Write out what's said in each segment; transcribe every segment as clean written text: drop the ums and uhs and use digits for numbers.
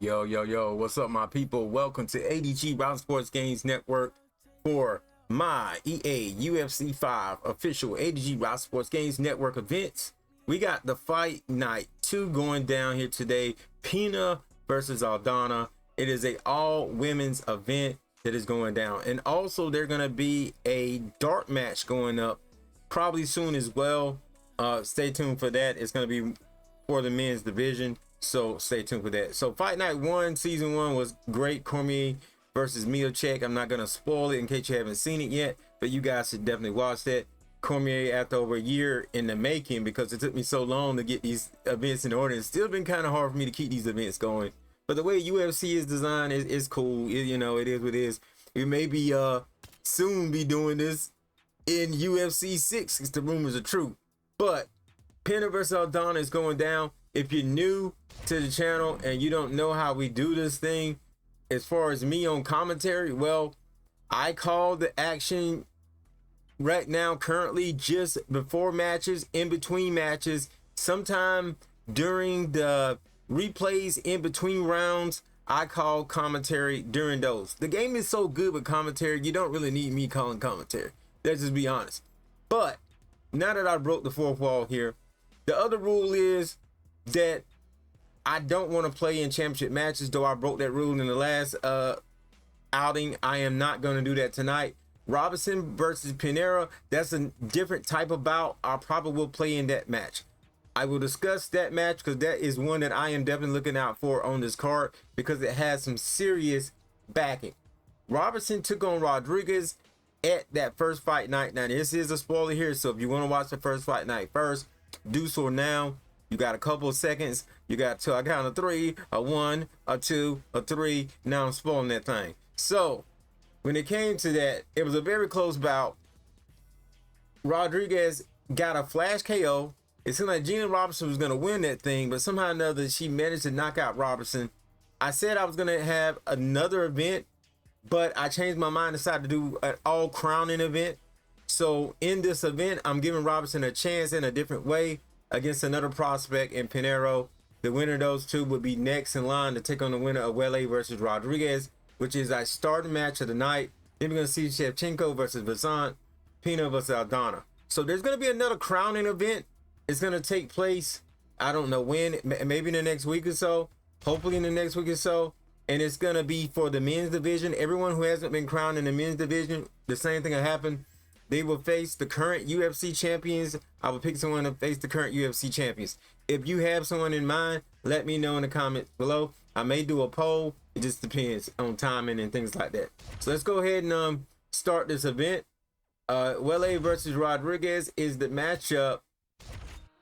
Yo, yo, yo, what's up, my people? Welcome to ADG Bout Sports Games Network for my EA UFC 5 official ADG Bout Sports Games Network events. We got the Fight Night 2 going down here today. Pina versus Aldana. It is a all-women's event that is going down. And also, there's going to be a dart match going up probably soon as well. Stay tuned for that. It's going to be for the men's division. So stay tuned for that. So Fight Night 1, Season 1 was great. Cormier versus Miocic. I'm not going to spoil it in case you haven't seen it yet, but you guys should definitely watch that. Cormier, after over a year in the making, because it took me so long to get these events in order, it's still been kind of hard for me to keep these events going. But the way UFC is designed is cool. You know, it is what it is. We may be soon be doing this in UFC 6 because the rumors are true. But Pena versus Aldana is going down. If you're new to the channel and you don't know how we do this thing, as far as me on commentary, well, I call the action right now currently just before matches, in between matches, sometime during the replays in between rounds. I call commentary during those. The game is so good with commentary, you don't really need me calling commentary. Let's just be honest. But now that I broke the fourth wall here, the other rule is that I don't want to play in championship matches, though I broke that rule in the last outing. I am not going to do that tonight. Robinson versus Pinera, that's a different type of bout. I probably will play in that match. I will discuss that match because that is one that I am definitely looking out for on this card because it has some serious backing. Robinson took on Rodriguez at that first fight night. Now, this is a spoiler here, so if you want to watch the first fight night first, do so now. You got a couple of seconds. You got to I count a 3, a 1, a 2, a 3. Now I'm spoiling that thing. So when it came to that, it was a very close bout. Rodriguez got a flash KO. It seemed like Gina Robinson was going to win that thing, but somehow or another she managed to knock out Robinson. I said I was going to have another event, but I changed my mind, decided to do an all crowning event. So in this event, I'm giving Robinson a chance in a different way against another prospect in Pinero. The winner of those two would be next in line to take on the winner of WLA versus Rodriguez, which is our starting match of the night. Then we're going to see Schevchenko versus VanZant, Pina versus Aldana. So there's going to be another crowning event. It's going to take place, I don't know when, maybe in the next week or so, hopefully in the next week or so. And it's going to be for the men's division. Everyone who hasn't been crowned in the men's division, the same thing will happen. They will face the current UFC champions. I will pick someone to face the current UFC champions. If you have someone in mind, let me know in the comments below. I may do a poll. It just depends on timing and things like that. So let's go ahead and start this event. WLA versus Rodriguez is the matchup.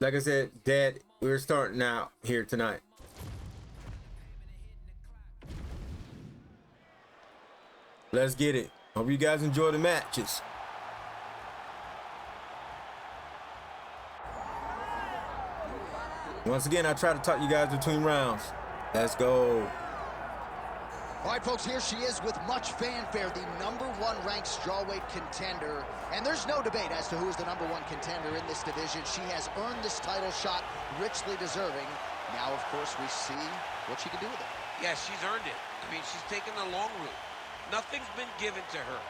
Like I said, that we're starting out here tonight. Let's get it. Hope you guys enjoy the matches. Once again, I try to talk you guys between rounds. Let's go. All right, folks, here she is with much fanfare, the #1 ranked strawweight contender. And there's no debate as to who is the #1 contender in this division. She has earned this title shot, richly deserving. Now, of course, we see what she can do with it. Yes, she's earned it. I mean, she's taken the long route. Nothing's been given to her.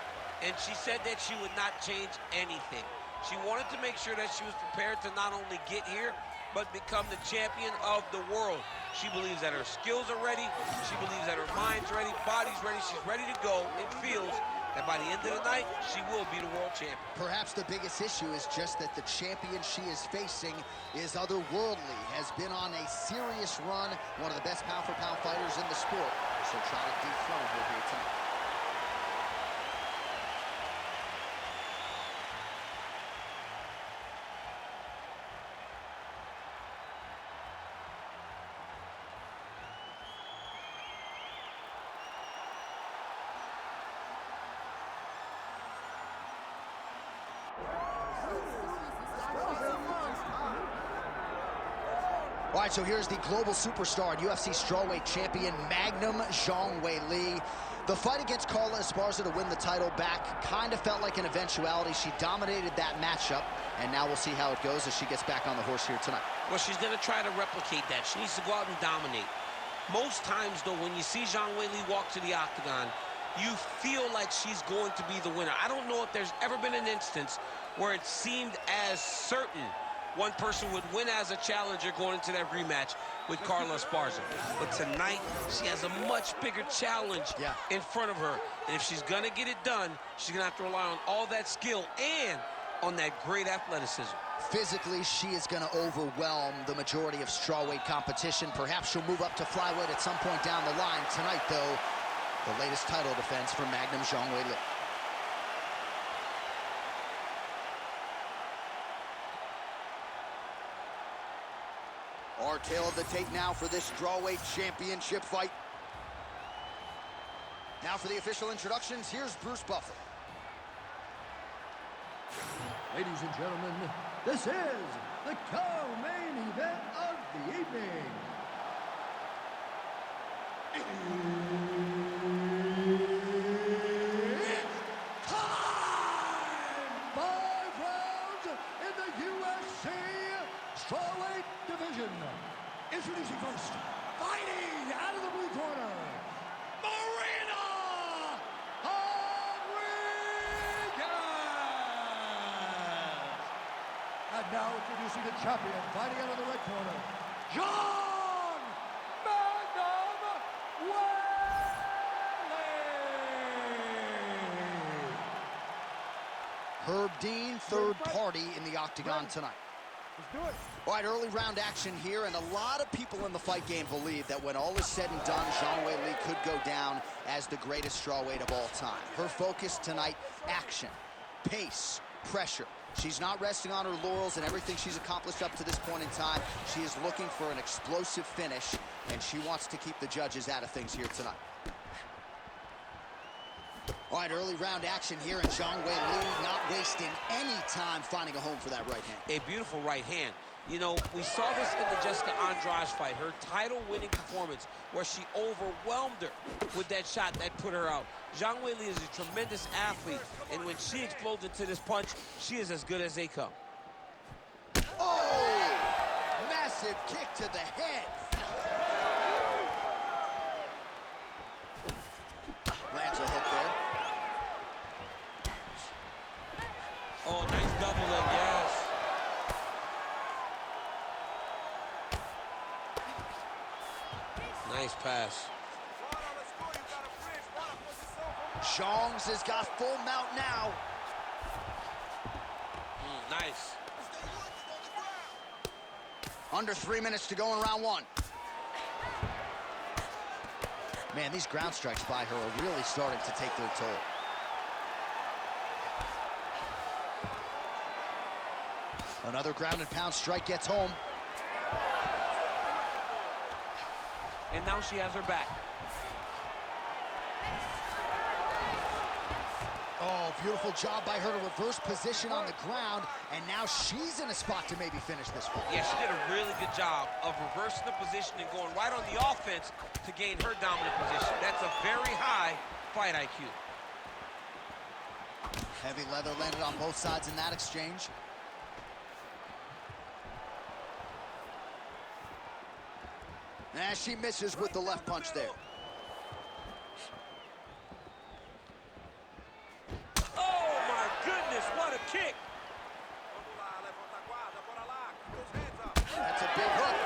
And she said that she would not change anything. She wanted to make sure that she was prepared to not only get here, but become the champion of the world. She believes that her skills are ready. She believes that her mind's ready, body's ready. She's ready to go and feels that by the end of the night, she will be the world champion. Perhaps the biggest issue is just that the champion she is facing is otherworldly, has been on a serious run, one of the best pound-for-pound fighters in the sport. She'll try to dethrone her here tonight. All right, so here's the global superstar and UFC strawweight champion, Magnum Zhang Weili. The fight against Carla Esparza to win the title back kind of felt like an eventuality. She dominated that matchup, and now we'll see how it goes as she gets back on the horse here tonight. Well, she's going to try to replicate that. She needs to go out and dominate. Most times, though, when you see Zhang Weili walk to the octagon, you feel like she's going to be the winner. I don't know if there's ever been an instance where it seemed as certain one person would win as a challenger going into that rematch with Carla Esparza. But tonight, she has a much bigger challenge in front of her. And if she's gonna get it done, she's gonna have to rely on all that skill and on that great athleticism. Physically, she is going to overwhelm the majority of strawweight competition. Perhaps she'll move up to flyweight at some point down the line. Tonight, though, the latest title defense for Magnum Zhang Weili. Our tail of the tape now for this strawweight championship fight. Now for the official introductions, here's Bruce Buffer. Ladies and gentlemen, this is the co-main event of the evening. It's time! 5 rounds in the UFC strawweight division. Introducing first, fighting out of the blue corner, Marina! And now introducing the champion, fighting out of the red corner, John Bantamweight! Herb Dean, third party in the octagon tonight. Let's do it. All right, early round action here, and a lot of people in the fight game believe that when all is said and done, Zhang Weili could go down as the greatest strawweight of all time. Her focus tonight, action, pace, pressure. She's not resting on her laurels and everything she's accomplished up to this point in time. She is looking for an explosive finish, and she wants to keep the judges out of things here tonight. All right, early round action here, and Zhang Weili not wasting any time finding a home for that right hand. A beautiful right hand. You know, we saw this in the Jessica Andrade fight, her title-winning performance, where she overwhelmed her with that shot that put her out. Zhang Weili is a tremendous athlete, and when she explodes into this punch, she is as good as they come. Oh! Massive kick to the head. Lands a hook there. Oh, nice double leg, yes. Nice pass. Zhang's has got full mount now. Nice. Under 3 minutes to go in round one. Man, these ground strikes by her are really starting to take their toll. Another ground and pound strike gets home. And now she has her back. Oh, beautiful job by her to reverse position on the ground, and now she's in a spot to maybe finish this fight. Yeah, she did a really good job of reversing the position and going right on the offense to gain her dominant position. That's a very high fight IQ. Heavy leather landed on both sides in that exchange. And she misses with the left punch there. Oh my goodness, what a kick! That's a big hook.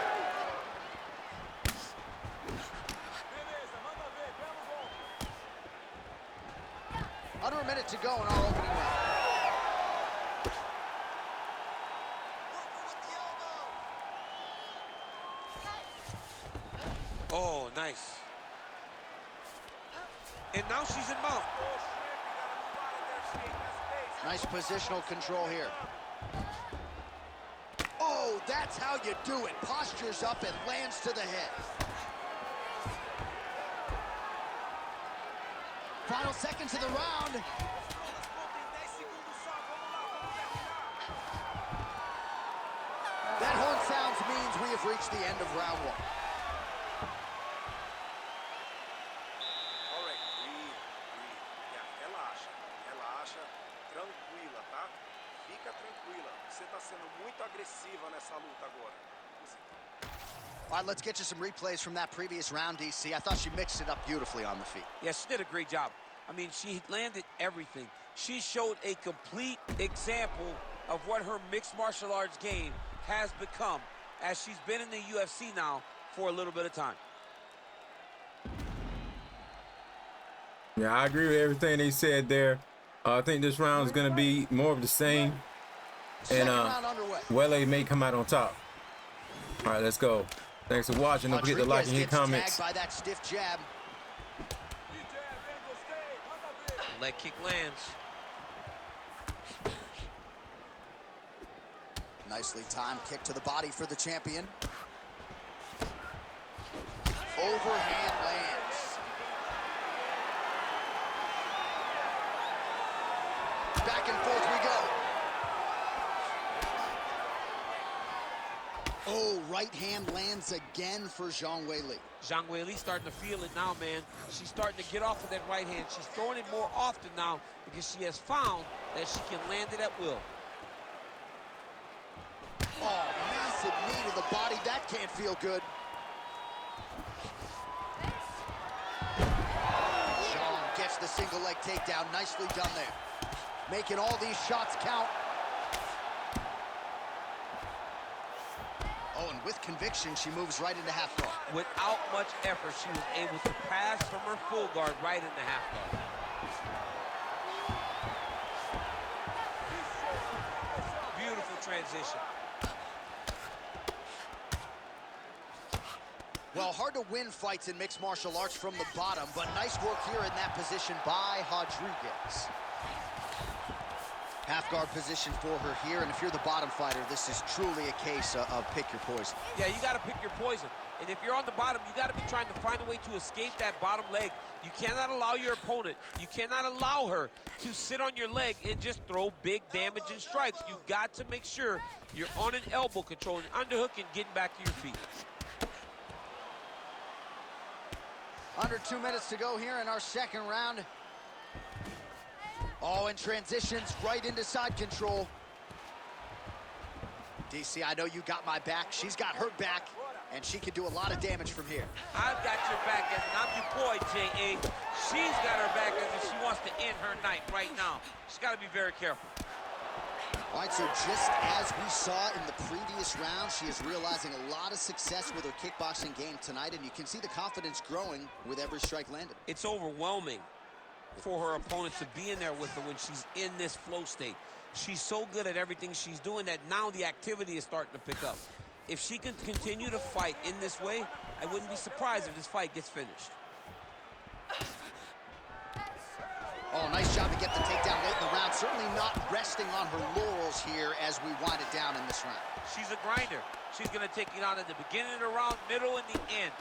Under a minute to go in our opening round. Oh, nice. And now she's in mount. Nice positional control here. Oh, that's how you do it. Postures up and lands to the head. Final seconds of the round. That horn sounds means we have reached the end of round one. All right, let's get you some replays from that previous round, DC. I thought she mixed it up beautifully on the feet. Yeah, she did a great job. I mean, she landed everything. She showed a complete example of what her mixed martial arts game has become as she's been in the UFC now for a little bit of time. Yeah, I agree with everything they said there. I think this round is going to be more of the same. And Wele may come out on top. All right, let's go. Thanks for watching. Don't forget to like and hit comments. By that stiff jab. Leg kick lands. Nicely timed kick to the body for the champion. Overhand lands. Back and forth we go. Oh, right hand lands again for Zhang Weili. Zhang Weili starting to feel it now, man. She's starting to get off of that right hand. She's throwing it more often now because she has found that she can land it at will. Oh, massive knee to the body. That can't feel good. Zhang gets the single leg takedown. Nicely done there. Making all these shots count. Oh, and with conviction, she moves right into half guard. Without much effort, she was able to pass from her full guard right into half guard. Beautiful transition. Well, hard to win fights in mixed martial arts from the bottom, but nice work here in that position by Rodriguez. Half guard position for her here, and if you're the bottom fighter, this is truly a case of pick your poison. Yeah, you got to pick your poison. And if you're on the bottom, you got to be trying to find a way to escape that bottom leg. You cannot allow your opponent, you cannot allow her to sit on your leg and just throw big damaging strikes. You got to make sure you're on an elbow, controlling underhook and getting back to your feet. Under 2 minutes to go here in our second round. Oh, and transitions right into side control. DC, I know you got my back. She's got her back, and she can do a lot of damage from here. I've got your back, and I'm your boy, J.A. She's got her back as if she wants to end her night right now. She's got to be very careful. All right, so just as we saw in the previous round, she is realizing a lot of success with her kickboxing game tonight, and you can see the confidence growing with every strike landed. It's overwhelming for her opponent to be in there with her when she's in this flow state. She's so good at everything she's doing that now the activity is starting to pick up. If she can continue to fight in this way, I wouldn't be surprised if this fight gets finished. Oh, nice job to get the takedown late in the round. Certainly not resting on her laurels here as we wind it down in this round. She's a grinder. She's going to take it on in the beginning of the round, middle, and the end.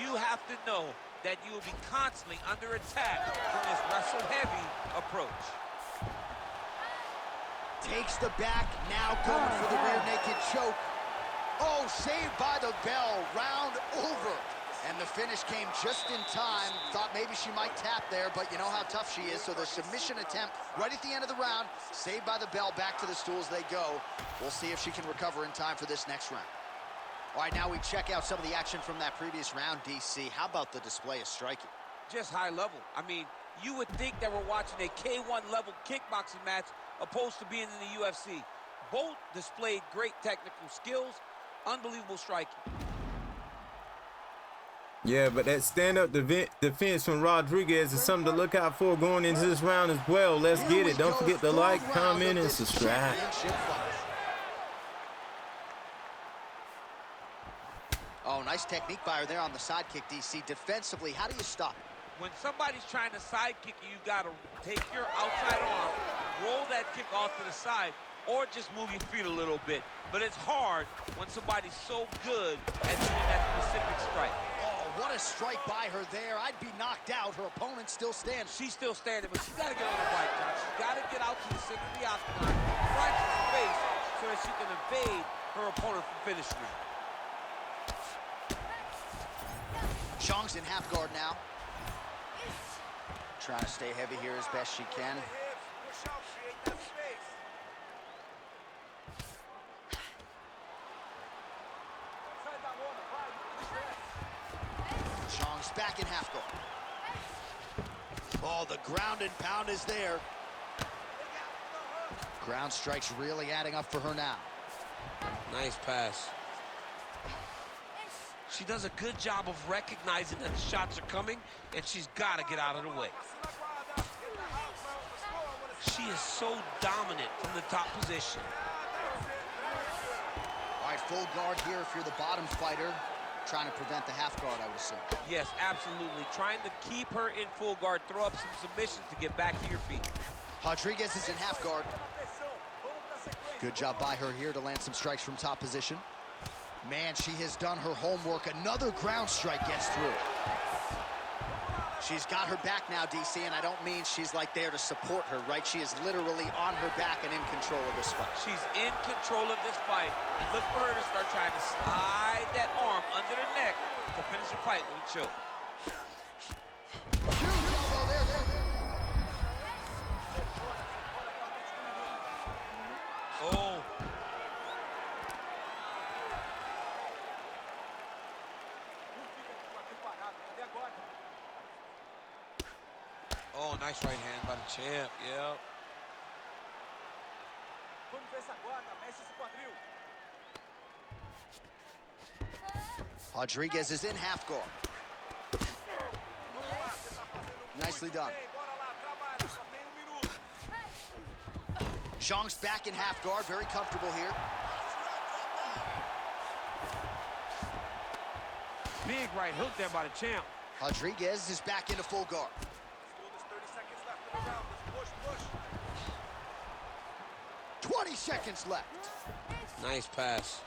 You have to know that you will be constantly under attack from this wrestle-heavy approach. Takes the back, now going for the rear naked choke. Oh, saved by the bell, round over. And the finish came just in time. Thought maybe she might tap there, but you know how tough she is. So the submission attempt right at the end of the round, saved by the bell, back to the stools they go. We'll see if she can recover in time for this next round. All right, now we check out some of the action from that previous round, DC. How about the display of striking? Just high level. I mean, you would think that we're watching a K1 level kickboxing match opposed to being in the UFC. Both displayed great technical skills, unbelievable striking. Yeah, but that stand-up defense from Rodriguez is something to look out for going into this round as well. Let's get it. Don't forget to like, comment, and subscribe. Oh, nice technique by her there on the side kick, DC. Defensively, how do you stop it? When somebody's trying to side kick you, you got to take your outside arm, roll that kick off to the side, or just move your feet a little bit. But it's hard when somebody's so good at doing that specific strike. What a strike by her there. I'd be knocked out. Her opponent still stands. She's still standing, but she's got to get on the right, John. She's got to get out to the center of the octagon, right to the face, so that she can evade her opponent from finishing her. Zhang's in half guard now. Trying to stay heavy here as best she can. back in half guard. Oh, the ground and pound is there. Ground strikes really adding up for her now. Nice pass. She does a good job of recognizing that the shots are coming, and she's got to get out of the way. She is so dominant from the top position. All right, full guard here if you're the bottom fighter. Trying to prevent the half guard, I would assume. Yes, absolutely. Trying to keep her in full guard, throw up some submissions to get back to your feet. Rodriguez is in half guard. Good job by her here to land some strikes from top position. Man, she has done her homework. Another ground strike gets through. She's got her back now, DC, and I don't mean she's like there to support her, right? She is literally on her back and in control of this fight. She's in control of this fight. Look for her to start trying to slide that arm under the neck to finish the fight with a choke. Oh. Oh, nice right hand by the champ, yeah. Rodriguez is in half guard. Nicely done. Zhang's back in half guard, very comfortable here. Big right hook there by the champ. Rodriguez is back into full guard. 20 seconds left. Nice pass.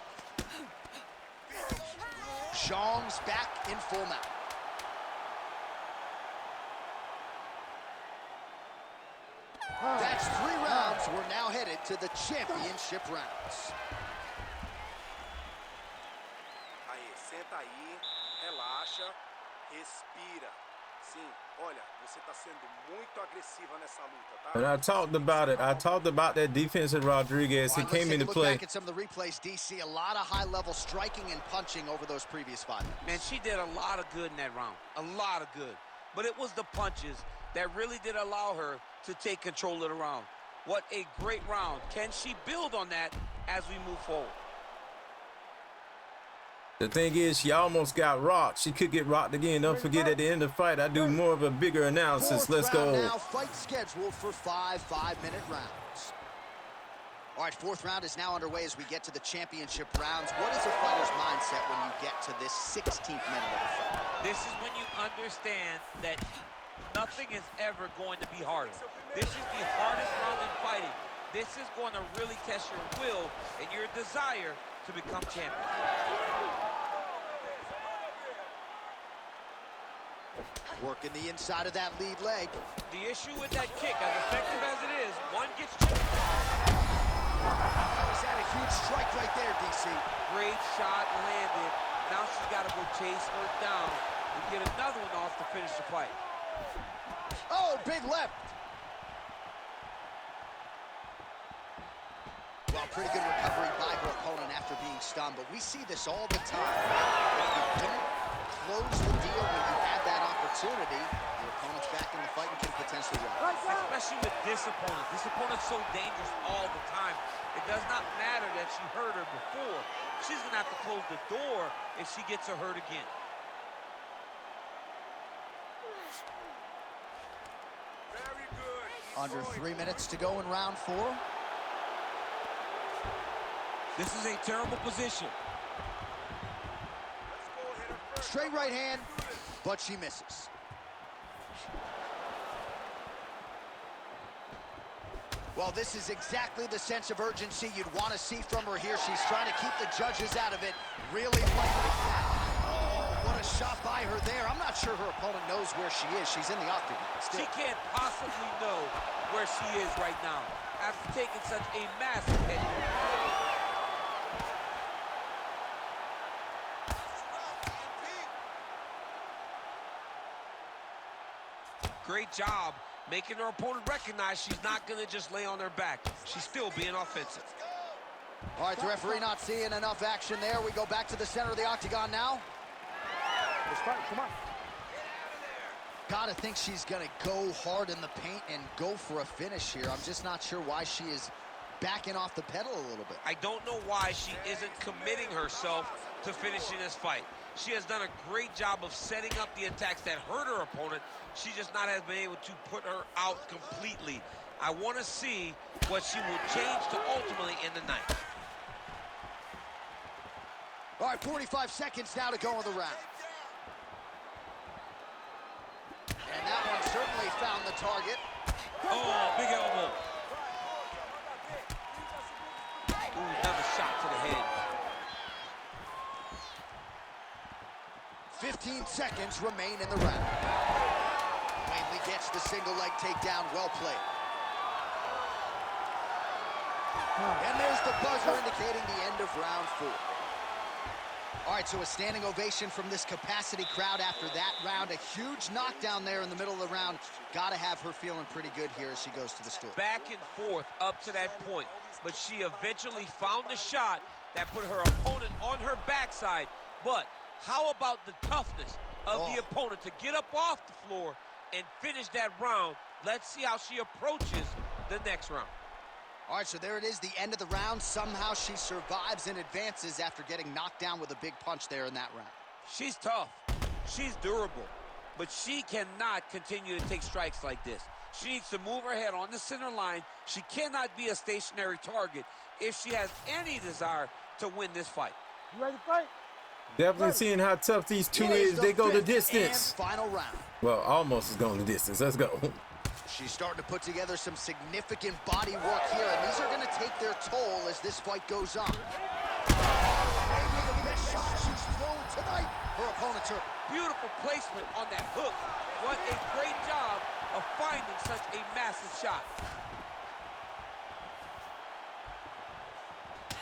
Zhang's back in full mount. That's 3 rounds. We're now headed to the championship rounds. Aí, senta aí, relaxa, respira. Sim, olha, você tá sendo muito agressiva nessa luta, tá? And I talked about it. I talked about that defense of Rodriguez. He came into play. Back at some of the replays, DC, a lot of high-level striking and punching over those previous 5 minutes. Man, she did a lot of good in that round. A lot of good. But it was the punches that really did allow her to take control of the round. What a great round. Can she build on that as we move forward? The thing is, she almost got rocked. She could get rocked again. Don't forget, at the end of the fight, I do more of a bigger analysis. Let's go. Now, fight scheduled for 5 5-minute rounds. All right, 4th round is now underway as we get to the championship rounds. What is a fighter's mindset when you get to this 16th minute of the fight? This is when you understand that nothing is ever going to be harder. This is the hardest round in fighting. This is going to really test your will and your desire to become champion. Working the inside of that lead leg. The issue with that kick, as effective as it is, one gets chipped. Is that a huge strike right there, DC? Great shot landed. Now she's got to go chase her down and get another one off to finish the fight. Oh, big left. Well, pretty good recovery by her opponent after being stunned, but we see this all the time. If you don't close the deal when you had that opportunity, your opponent's back in the fight and can potentially win. Especially with this opponent. This opponent's so dangerous all the time. It does not matter that she hurt her before. She's going to have to close the door if she gets her hurt again. Very good. Under 3 minutes to go in round 4. This is a terrible position. Straight right hand, but she misses. Well, this is exactly the sense of urgency you'd want to see from her here. She's trying to keep the judges out of it. Really lightly. Oh, what a shot by her there. I'm not sure her opponent knows where she is. She's in the octagon still. She can't possibly know where she is right now after taking such a massive hit. Great job making her opponent recognize she's not going to just lay on her back. She's still being offensive. All right, the referee not seeing enough action there. We go back to the center of the octagon now. Let's fight, come on. Gotta think she's gonna go hard in the paint and go for a finish here. I'm just not sure why she is backing off the pedal a little bit. I don't know why she isn't committing herself to finishing this fight. She has done a great job of setting up the attacks that hurt her opponent. She just not has been able to put her out completely. I want to see what she will change to ultimately end the night. All right, 45 seconds now to go in the round. And that one certainly found the target. Oh, big elbow. Ooh, another shot to the head. 15 seconds remain in the round. Whaley gets the single leg takedown, well played. And there's the buzzer indicating the end of round 4. All right, so a standing ovation from this capacity crowd after that round. A huge knockdown there in the middle of the round. Gotta have her feeling pretty good here as she goes to the stool. Back and forth up to that point, but she eventually found the shot that put her opponent on her backside. But how about the toughness of the opponent to get up off the floor and finish that round? Let's see how she approaches the next round. All right, so there it is, the end of the round. Somehow she survives and advances after getting knocked down with a big punch there in that round. She's tough. She's durable. But she cannot continue to take strikes like this. She needs to move her head on the center line. She cannot be a stationary target if she has any desire to win this fight. You ready to fight? Definitely seeing how tough these two is. They go the distance. And final round. Well, almost is going the distance. Let's go. She's starting to put together some significant body work here, and these are going to take their toll as this fight goes on. Maybe the best shot she's thrown tonight. Her opponent's hurt. Beautiful placement on that hook. What a great job of finding such a massive shot.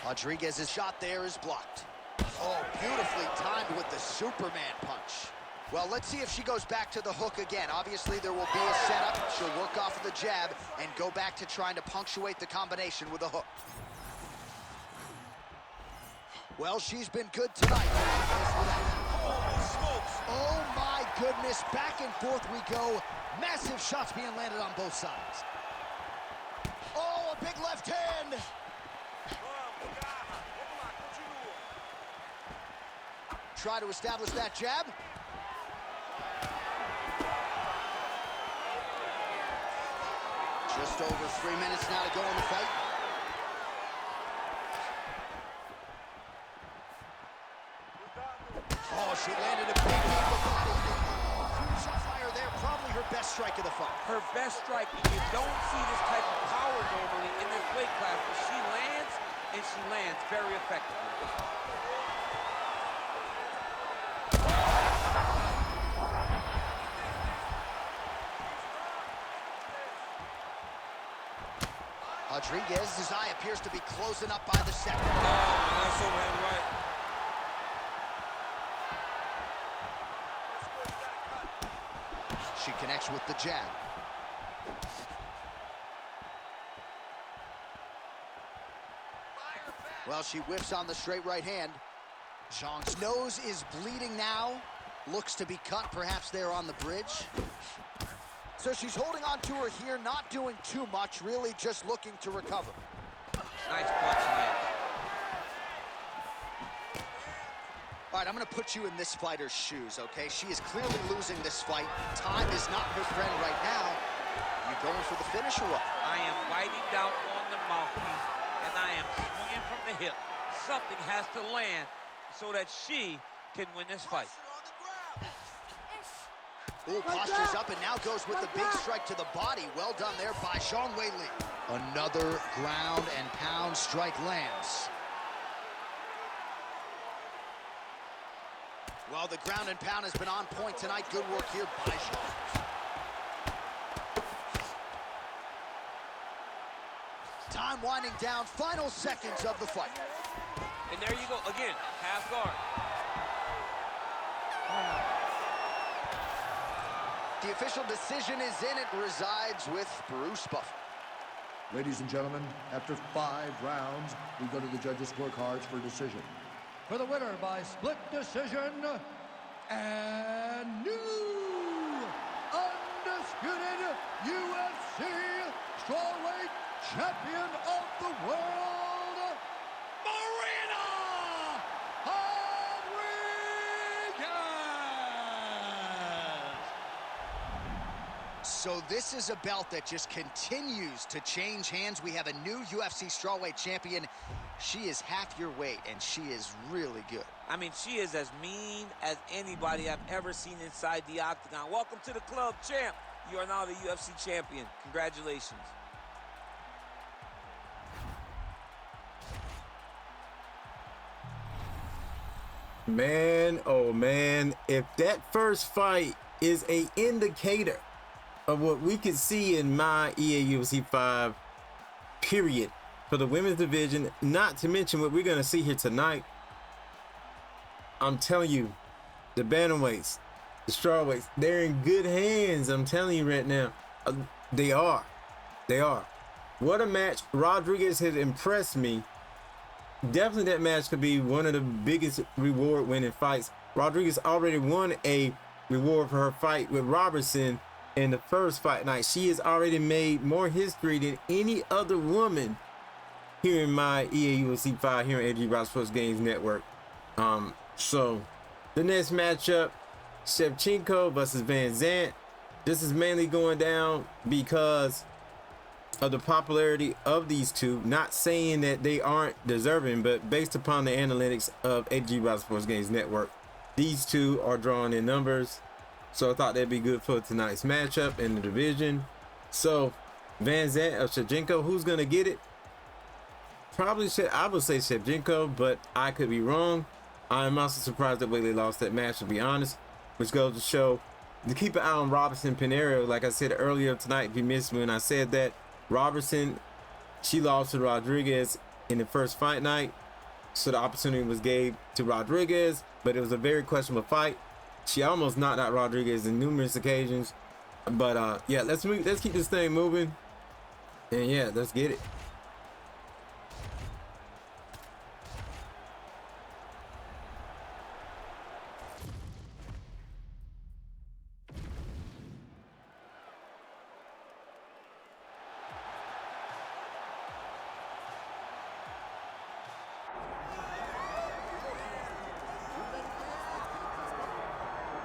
Rodriguez's shot there is blocked. Oh, beautifully timed with the Superman punch. Well, let's see if she goes back to the hook again. Obviously, there will be a setup. She'll work off of the jab and go back to trying to punctuate the combination with a hook. Well, she's been good tonight. Holy smokes. Oh, my goodness. Back and forth we go. Massive shots being landed on both sides. Oh, a big left hand. Try to establish that jab. Just over 3 minutes now to go in the fight. Oh, she landed a big knee to the body. Huge shot fire there, probably her best strike of the fight. Her best strike, and you don't see this type of power normally in this weight class, but she lands, and she lands very effectively. Rodriguez's eye appears to be closing up by the second. Oh, that's overhand right. She connects with the jab. Well, she whiffs on the straight right hand. Zhang's nose is bleeding now. Looks to be cut, perhaps there on the bridge. So she's holding on to her here, not doing too much, really just looking to recover. Nice punch land. All right, I'm going to put you in this fighter's shoes, okay? She is clearly losing this fight. Time is not her friend right now. You going for the finish or what? I am biting down on the mouthpiece, and I am swinging from the hip. Something has to land so that she can win this fight. Ooh, postures up and now goes with the big strike to the body. Well done there by Zhang Weili. Another ground and pound strike lands. Well, the ground and pound has been on point tonight. Good work here by Zhang. Time winding down, final seconds of the fight. And there you go, again, half guard. The official decision is in. It resides with Bruce Buffer. Ladies and gentlemen, after 5 rounds, we go to the judges' scorecards for decision. For the winner by split decision, and new So this is a belt that just continues to change hands. We have a new UFC strawweight champion. She is half your weight, and she is really good. I mean, she is as mean as anybody I've ever seen inside the octagon. Welcome to the club, champ. You are now the UFC champion. Congratulations. Man, oh man, if that first fight is a indicator of what we could see in my EA UFC 5 period for the women's division, not to mention what we're going to see here tonight, I'm telling you, the bantamweights, the strawweights, they're in good hands. I'm telling you right now, they are. What a match. Rodriguez has impressed me. Definitely that match could be one of the biggest reward winning fights. Rodriguez already won a reward for her fight with Robertson in the first fight night. She has already made more history than any other woman here in my EA UFC 5 here on AntDaGamer Bout Sports Games Network. So the next matchup, Schevchenko versus VanZant. This is mainly going down because of the popularity of these two. Not saying that they aren't deserving, but based upon the analytics of AntDaGamer Bout Sports Games Network, these two are drawing in numbers. So I thought that'd be good for tonight's matchup in the division. So VanZant or Schevchenko, who's gonna get it? Probably I would say Schevchenko, but I could be wrong. I'm also surprised that Whaley lost that match, to be honest, which goes to show to keep an eye on Robertson Pinheiro. Like I said earlier tonight, if you missed me when I said that, Robertson, she lost to Rodriguez in the first fight night, so the opportunity was gave to Rodriguez, but it was a very questionable fight. She almost knocked out Rodriguez in numerous occasions, but yeah, let's keep this thing moving, and yeah, let's get it.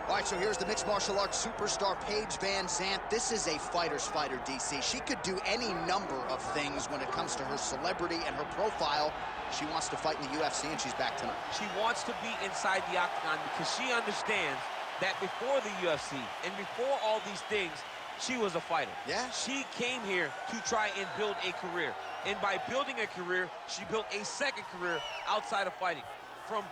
All right, so here's the mixed martial arts superstar, Paige VanZant. This is a fighter's fighter, DC. She could do any number of things when it comes to her celebrity and her profile. She wants to fight in the UFC, and she's back tonight. She wants to be inside the octagon because she understands that before the UFC and before all these things, she was a fighter. Yeah. She came here to try and build a career. And by building a career, she built a second career outside of fighting. From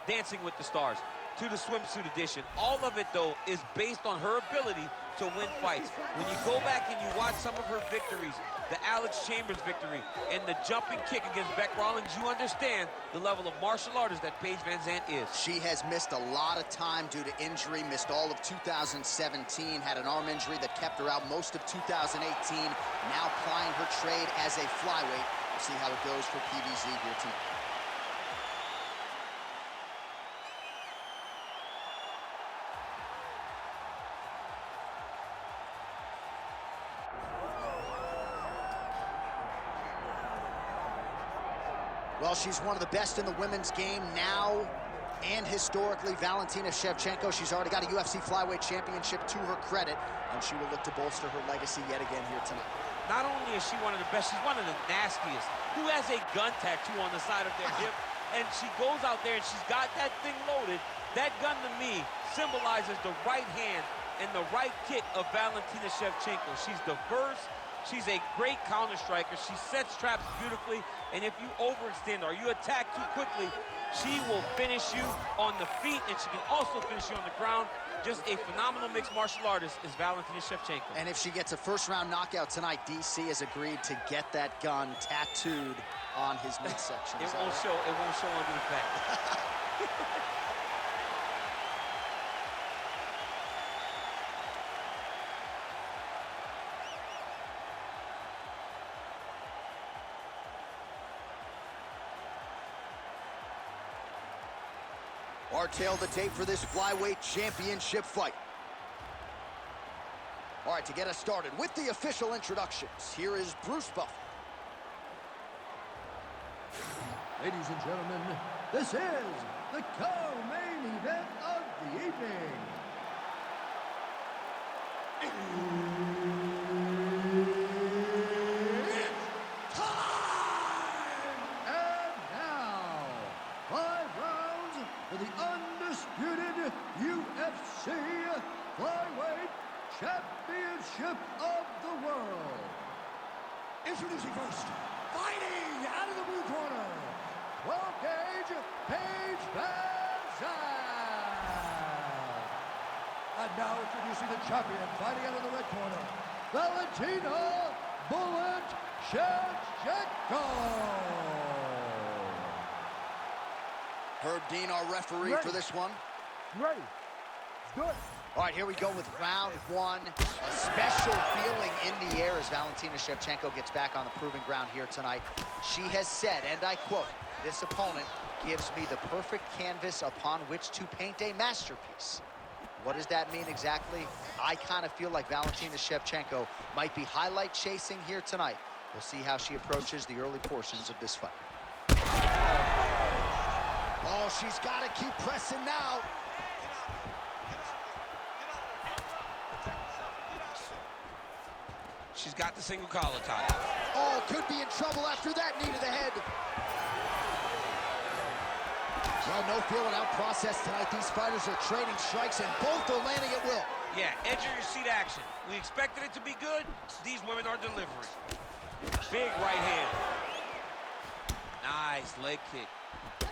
Dancing with the Stars to the swimsuit edition. All of it, though, is based on her ability to win fights. When you go back and you watch some of her victories, the Alex Chambers victory and the jumping kick against Beck Rawlings, you understand the level of martial artist that Paige VanZant is. She has missed a lot of time due to injury, missed all of 2017, had an arm injury that kept her out most of 2018, now plying her trade as a flyweight. We'll see how it goes for PVZ here tonight. Well, she's one of the best in the women's game now and historically. Valentina Shevchenko, she's already got a UFC Flyweight Championship to her credit, and she will look to bolster her legacy yet again here tonight. Not only is she one of the best, she's one of the nastiest. Who has a gun tattoo on the side of their hip, and she goes out there and she's got that thing loaded. That gun, to me, symbolizes the right hand and the right kick of Valentina Shevchenko. She's diverse. She's a great counter striker. She sets traps beautifully, and if you overextend or you attack too quickly, she will finish you on the feet, and she can also finish you on the ground. Just a phenomenal mixed martial artist is Valentina Shevchenko. And if she gets a first-round knockout tonight, DC has agreed to get that gun tattooed on his midsection. It won't show under the fact. Our tail of the tape for this Flyweight Championship fight. All right, to get us started with the official introductions, here is Bruce Buffer. Ladies and gentlemen, this is the co-main event of the evening. Flyweight Championship of the World. Introducing first, fighting out of the blue corner, 12-gauge Paige VanZant. And now introducing the champion, fighting out of the red corner, Valentina Bullet Schevchenko. Herb Dean, our referee for this one. Ready. Good. All right, here we go with round one. A special feeling in the air as Valentina Schevchenko gets back on the proving ground here tonight. She has said, and I quote, "This opponent gives me the perfect canvas upon which to paint a masterpiece." What does that mean exactly? I kind of feel like Valentina Schevchenko might be highlight chasing here tonight. We'll see how she approaches the early portions of this fight. Oh, she's got to keep pressing now. She's got the single collar tie. Oh, could be in trouble after that knee to the head. Well, no feeling out process tonight. These fighters are trading strikes, and both are landing at will. Yeah, edge of your seat action. We expected it to be good. These women are delivering. Big right hand. Nice leg kick.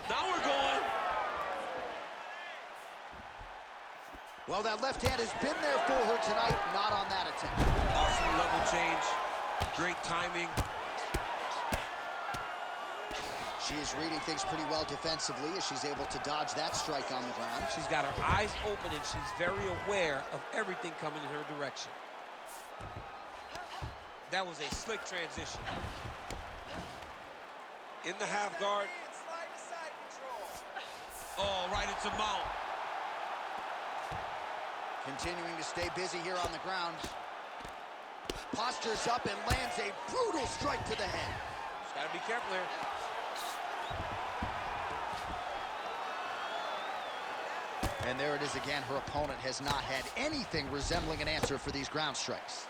Now we're going. Well, that left hand has been there for her tonight. Not on that attempt. Awesome level change. Great timing. She is reading things pretty well defensively as she's able to dodge that strike on the ground. She's got her eyes open and she's very aware of everything coming in her direction. That was a slick transition. In the half guard. Oh, right into mount. Continuing to stay busy here on the ground. Postures up and lands a brutal strike to the head. Just gotta be careful here. And there it is again. Her opponent has not had anything resembling an answer for these ground strikes.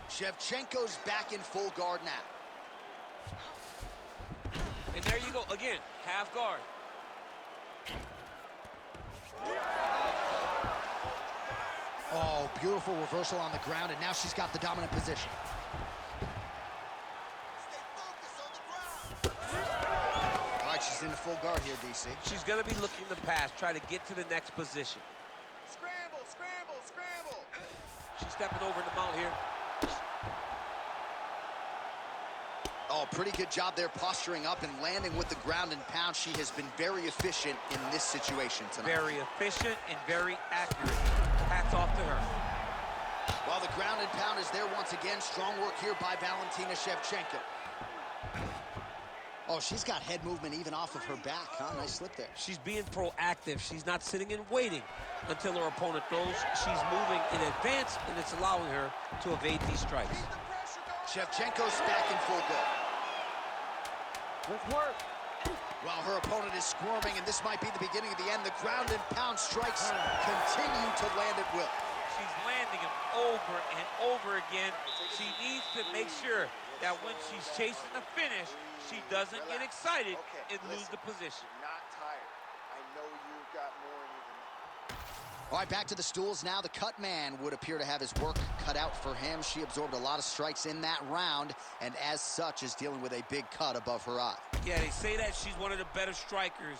Shevchenko's back in full guard now. And there you go, again, half guard. Oh, beautiful reversal on the ground, and now she's got the dominant position. All right, she's in the full guard here, DC. She's gonna be looking to pass, try to get to the next position. Scramble, scramble, scramble. She's stepping over the mount here. Oh, pretty good job there posturing up and landing with the ground and pound. She has been very efficient in this situation tonight. Very efficient and very accurate. Hats off to her. While the ground and pound is there once again, strong work here by Valentina Schevchenko. Oh, she's got head movement even off of her back, huh? Nice slip there. She's being proactive. She's not sitting and waiting until her opponent throws. She's moving in advance, and it's allowing her to evade these strikes. Shevchenko's back in full guard. Let's work. While her opponent is squirming, and this might be the beginning of the end, the ground and pound strikes continue to land at will. She's landing them over and over again. She needs to make sure that when she's chasing the finish, she doesn't get excited and lose the position. You're not tired. I know you've got more in you than that. All right, back to the stools now. The cut man would appear to have his work cut out for him. She absorbed a lot of strikes in that round, and as such is dealing with a big cut above her eye. Yeah, they say that she's one of the better strikers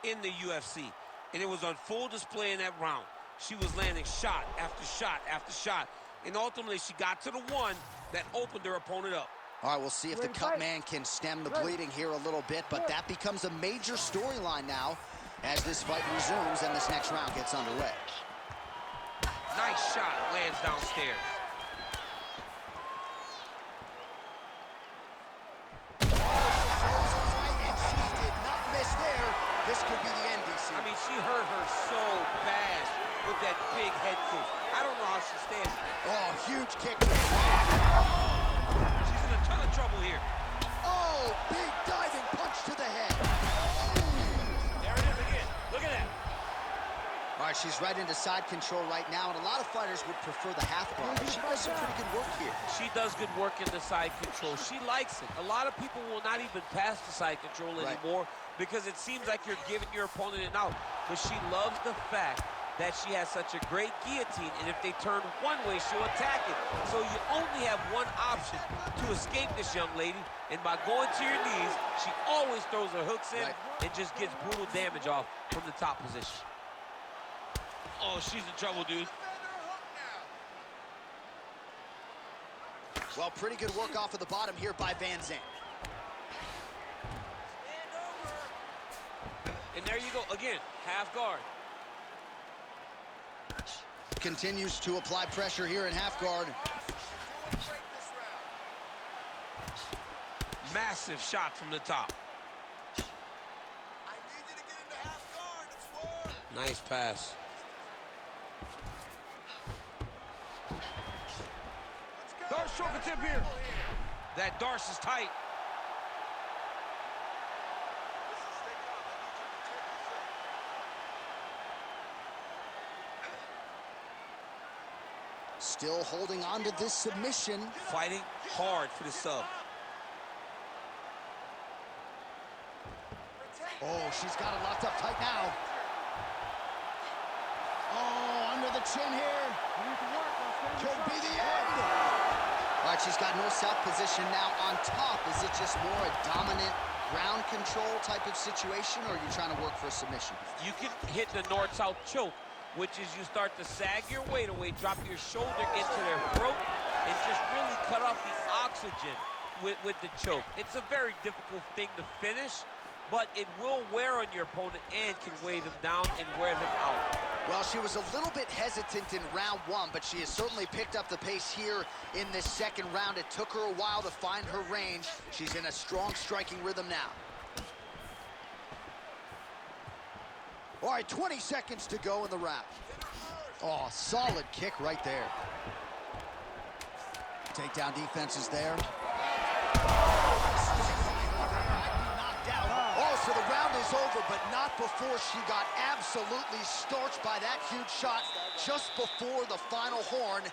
in the UFC, and it was on full display in that round. She was landing shot after shot after shot, and ultimately she got to the one that opened her opponent up. All right, we'll see if the cut man can stem the bleeding here a little bit, but that becomes a major storyline now as this fight resumes and this next round gets underway. Nice shot, lands downstairs. And she did not miss there. This could be the end, DC. I mean, she hurt her so bad with that big head kick. I don't know how she stands. Oh, huge kick to the head. She's in a ton of trouble here. Oh, big diving punch to the head. There it is again. Look at that. All right, she's right into side control right now, and a lot of fighters would prefer the half guard. She does some pretty good work here. She does good work in the side control. She likes it. A lot of people will not even pass the side control anymore because it seems like you're giving your opponent an out. But she loves the fact that she has such a great guillotine, and if they turn one way, she'll attack it. So you only have one option to escape this young lady, and by going to your knees, she always throws her hooks in and just gets brutal damage off from the top position. Oh, she's in trouble, dude. Well, pretty good work off of the bottom here by VanZant. And there you go, again, half guard. Continues to apply pressure here in half guard. Massive shot from the top. Nice pass. Darce choke a tip here. That Darce is tight. Still holding on to this submission. Fighting hard for the sub. Oh, she's got it locked up tight now. Oh, under the chin here. Could be the end. All right, she's got north-south position now on top. Is it just more a dominant ground control type of situation, or are you trying to work for a submission? You can hit the north-south choke, which is you start to sag your weight away, drop your shoulder into their throat, and just really cut off the oxygen with the choke. It's a very difficult thing to finish, but it will wear on your opponent and can weigh them down and wear them out. Well, she was a little bit hesitant in round one, but she has certainly picked up the pace here in this second round. It took her a while to find her range. She's in a strong striking rhythm now. All right, 20 seconds to go in the round. Oh, solid kick right there. Takedown defense is there. So the round is over, but not before she got absolutely starched by that huge shot just before the final horn.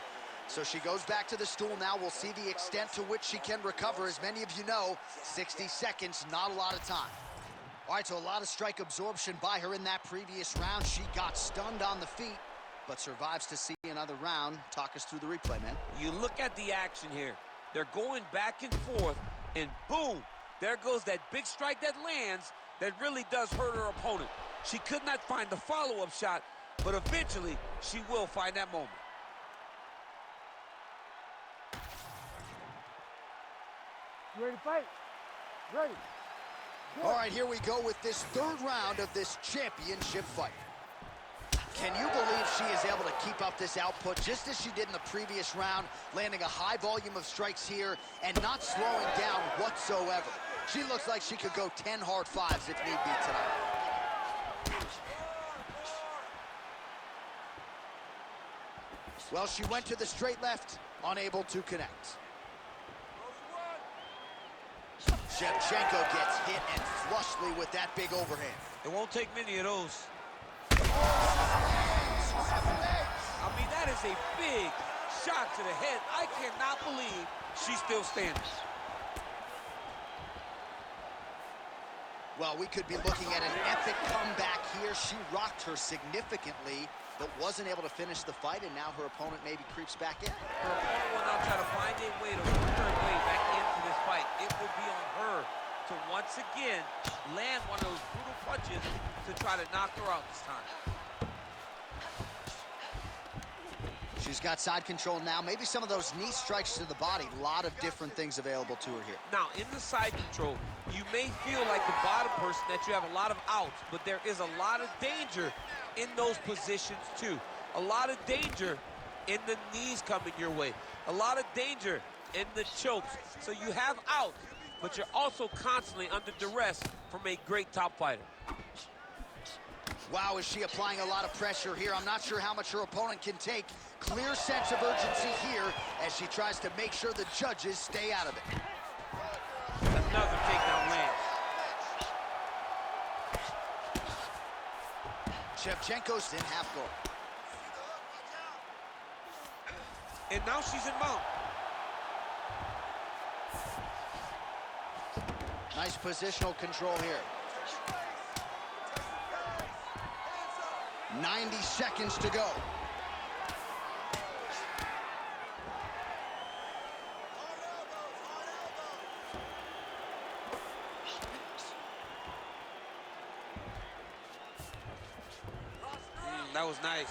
So she goes back to the stool now. We'll see the extent to which she can recover. As many of you know, 60 seconds, not a lot of time. All right, so a lot of strike absorption by her in that previous round. She got stunned on the feet, but survives to see another round. Talk us through the replay, man. You look at the action here. They're going back and forth, and boom, there goes that big strike that lands that really does hurt her opponent. She could not find the follow-up shot, but eventually she will find that moment. You ready to fight? Ready. Go. All right, here we go with this third round of this championship fight. Can you believe she is able to keep up this output just as she did in the previous round, landing a high volume of strikes here and not slowing down whatsoever? She looks like she could go 10 hard fives if need be tonight. Well, she went to the straight left, unable to connect. Schevchenko gets hit and flushly with that big overhand. It won't take many of those. I mean, that is a big shot to the head. I cannot believe she's still standing. Well, we could be looking at an epic comeback here. She rocked her significantly, but wasn't able to finish the fight, and now her opponent maybe creeps back in. Her opponent will now try to find a way to work her way back into this fight. It will be on her to once again land one of those brutal punches to try to knock her out this time. She's got side control now. Maybe some of those knee strikes to the body. A lot of different things available to her here. Now, in the side control, you may feel like the bottom person that you have a lot of outs, but there is a lot of danger in those positions too. A lot of danger in the knees coming your way. A lot of danger in the chokes. So you have outs, but you're also constantly under duress from a great top fighter. Wow, is she applying a lot of pressure here? I'm not sure how much her opponent can take. Clear sense of urgency here as she tries to make sure the judges stay out of it. Another takedown lands. Schevchenko's in half guard. And now she's in mount. Nice positional control here. 90 seconds to go. That was nice.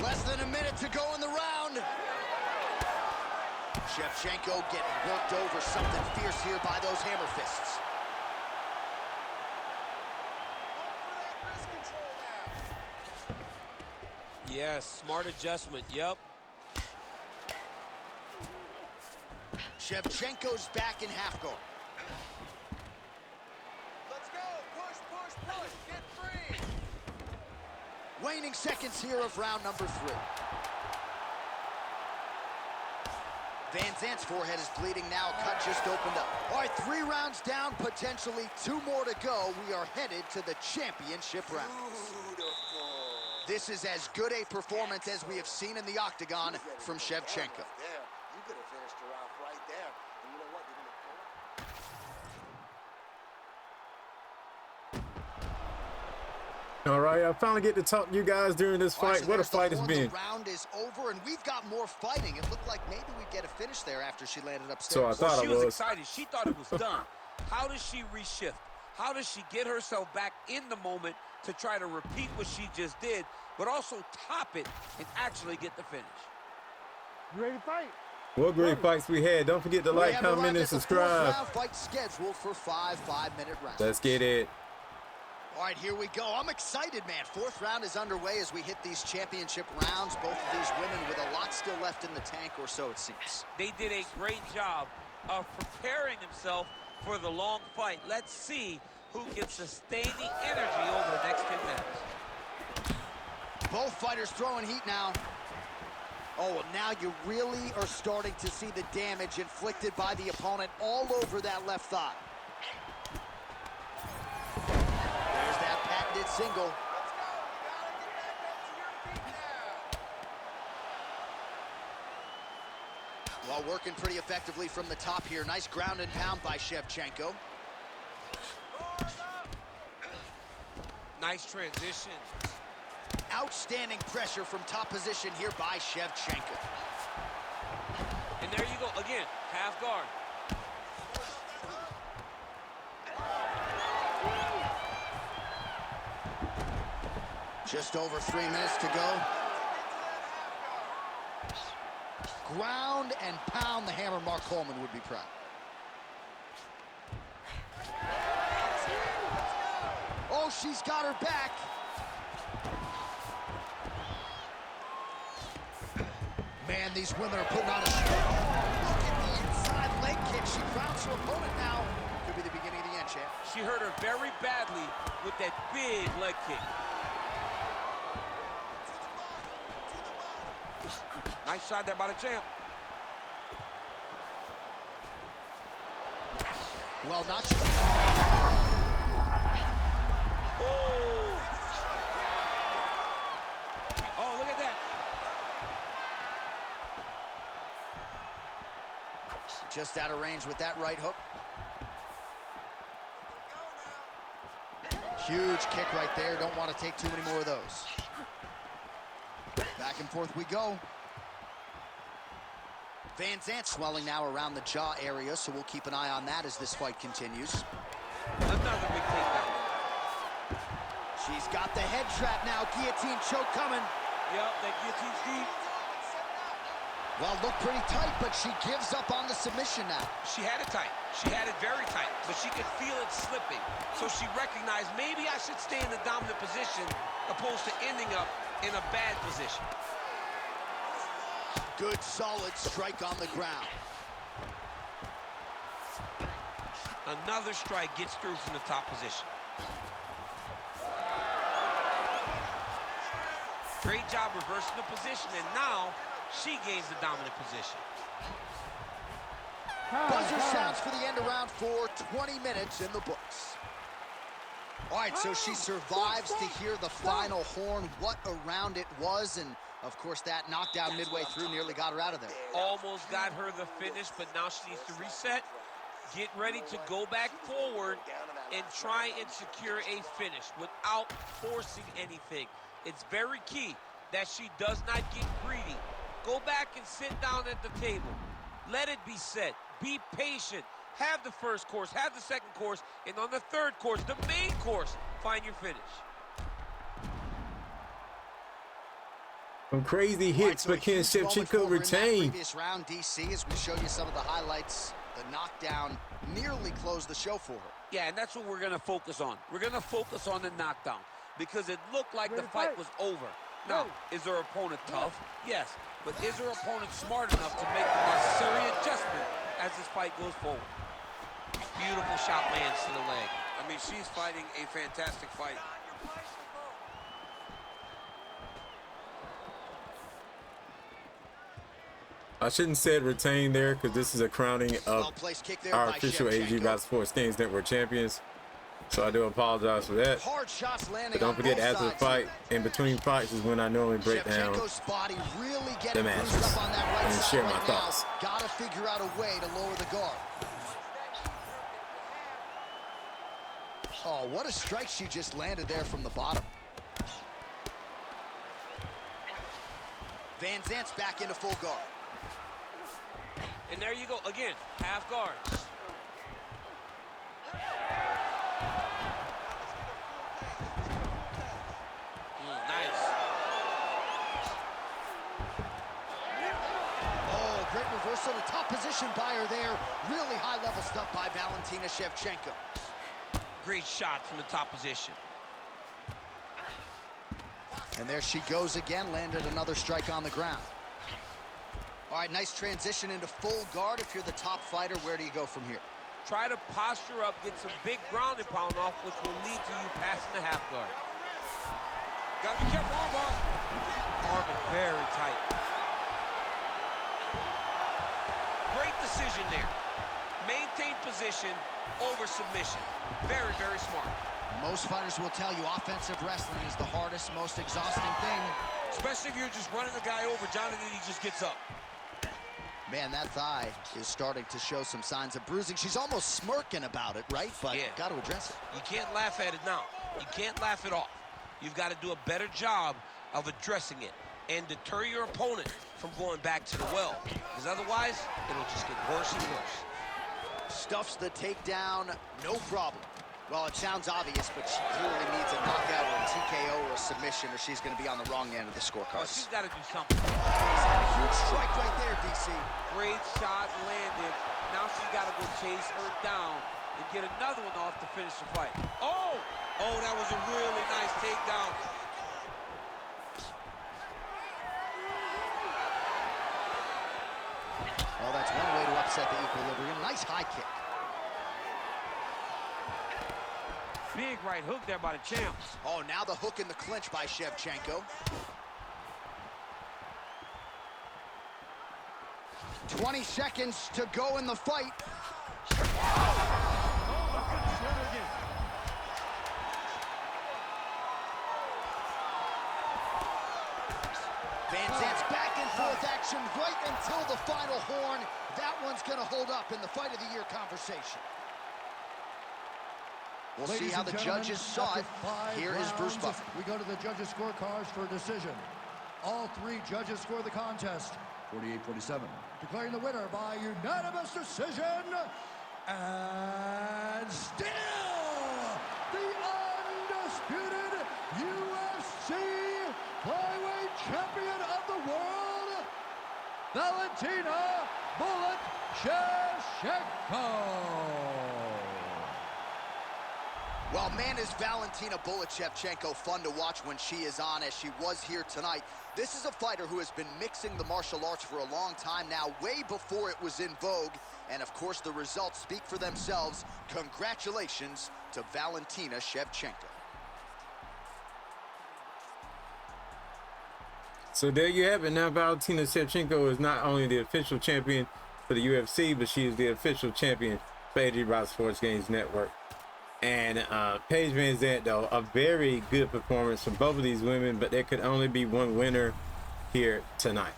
Less than a minute to go in the round. Schevchenko getting worked over. Something fierce here by those hammer fists. Yes, smart adjustment. Yep. Schevchenko's back in half guard. Let's go. Push, push, push. Get free. Waning seconds here of round number 3. VanZant's forehead is bleeding now. Cut just opened up. All right, 3 rounds down, potentially 2 more to go. We are headed to the championship rounds. Beautiful. This is as good a performance as we have seen in the octagon from Schevchenko. There. You could have finished her off right there. And you know what? They're going to pull it. All right, I finally get to talk to you guys during this fight. What a fight it's been. The round is over, and we've got more fighting. It looked like maybe we'd get a finish there after she landed upstairs. So I thought She I was was. excited. She thought it was done. How does she reshift? How does she get herself back in the moment to try to repeat what she just did, but also top it and actually get the finish? You ready to fight? What great fights we had. Don't forget to like, comment, and subscribe. Fight scheduled for 5 5-minute rounds. Let's get it. All right, here we go. I'm excited, man. 4th round is underway as we hit these championship rounds. Both of these women with a lot still left in the tank, or so it seems. They did a great job of preparing themselves for the long fight. Let's see who can sustain the energy over the next 10 minutes. Both fighters throwing heat now. Oh, well, now you really are starting to see the damage inflicted by the opponent all over that left thigh. There's that patented single. Well, working pretty effectively from the top here. Nice ground and pound by Schevchenko. Nice transition. Outstanding pressure from top position here by Schevchenko. And there you go. Again, half guard. Just over 3 minutes to go. Ground and pound. The hammer Mark Coleman would be proud. Oh, she's got her back. Man, these women are putting on a show. Look at the inside leg kick. She crowns her opponent now. Could be the beginning of the end, champ. She hurt her very badly with that big leg kick. Nice shot there by the champ. Well, not sure. Oh, look at that. Just out of range with that right hook. Huge kick right there. Don't want to take too many more of those. Back and forth we go. VanZant swelling now around the jaw area, so we'll keep an eye on that as this fight continues. Another big takedown. She's got the head trap now. Guillotine choke coming. Yep, that guillotine's deep. Well, looked pretty tight, but she gives up on the submission now. She had it tight. She had it very tight, but she could feel it slipping. So she recognized maybe I should stay in the dominant position opposed to ending up in a bad position. Good, solid strike on the ground. Another strike gets through from the top position. Great job reversing the position, and now she gains the dominant position. Buzzer sounds for the end of round 4, 20 minutes in the books. All right, so she survives to hear the final horn. What a round it was, and of course that knockdown midway through nearly got her out of there. Almost got her the finish, but now she needs to reset, get ready to go back forward, and try and secure a finish without forcing anything. It's very key that she does not get greedy. Go back and sit down at the table. Let it be said. Be patient. Have the first course, have the second course, and on the third course, the main course, find your finish. Some crazy hits, but can Schevchenko retain? Previous round, DC, as we show you some of the highlights, the knockdown nearly closed the show for her. Yeah, and that's what we're going to focus on. We're going to focus on the knockdown because it looked like the fight was over. Now, is her opponent tough? Yes, but is her opponent smart enough to make the necessary adjustment as this fight goes forward? Beautiful shot lands to the leg. I mean, she's fighting a fantastic fight. I shouldn't say retain there because this is a crowning of our official ATG Bout Sports Games Network champions. So I do apologize for that. Hard shots landing. But don't forget, after the fight, in between fights is when I normally break down body really the matches up on that right and share my right thoughts. Gotta figure out a way to lower the guard. Oh, what a strike she just landed there from the bottom. VanZant's back into full guard. And there you go, again, half guard. Nice. Oh, great reversal to top position by her there. Really high-level stuff by Valentina Schevchenko. Great shot from the top position. And there she goes again, landed another strike on the ground. All right, nice transition into full guard. If you're the top fighter, where do you go from here? Try to posture up, get some big ground and pound off, which will lead to you passing the half guard. Gotta be careful, armbar. Armbar very tight. Great decision there. Maintain position over submission. Very, very smart. Most fighters will tell you offensive wrestling is the hardest, most exhausting thing. Especially if you're just running the guy over, Jonathan, he just gets up. Man, that thigh is starting to show some signs of bruising. She's almost smirking about it, right? But yeah, got to address it. You can't laugh at it now. You can't laugh it off. You've got to do a better job of addressing it and deter your opponent from going back to the well. Because otherwise, it'll just get worse and worse. Stuffs the takedown, no problem. Well, it sounds obvious, but she clearly needs a knockout or a TKO or a submission, or she's going to be on the wrong end of the scorecard. Oh, she's got to do something. Huge strike right there, DC. Great shot landed. Now she's got to go chase her down and get another one off to finish the fight. Oh! Oh, that was a really nice takedown. Well, that's one way to upset the equilibrium. Nice high kick. Big right hook there by the champ. Oh, now the hook in the clinch by Schevchenko. 20 seconds to go in the fight. VanZant's back and forth action right until the final horn. That one's going to hold up in the fight of the year conversation. We'll see how the judges saw it. Here is Bruce Buffer. We go to the judges' scorecards for a decision. All three judges score the contest 48-47. Declaring the winner by unanimous decision, and still the undisputed UFC Flyweight champion of the world, Valentina "Bullet" Schevchenko. Well, man, is Valentina "Bullet" Schevchenko fun to watch when she is on, as she was here tonight. This is a fighter who has been mixing the martial arts for a long time now, way before it was in vogue. And, of course, the results speak for themselves. Congratulations to Valentina Schevchenko. So there you have it. Now Valentina Schevchenko is not only the official champion for the UFC, but she is the official champion for ATG Bout Sports Games Network. And Paige VanZant, though, a very good performance from both of these women, but there could only be one winner here tonight.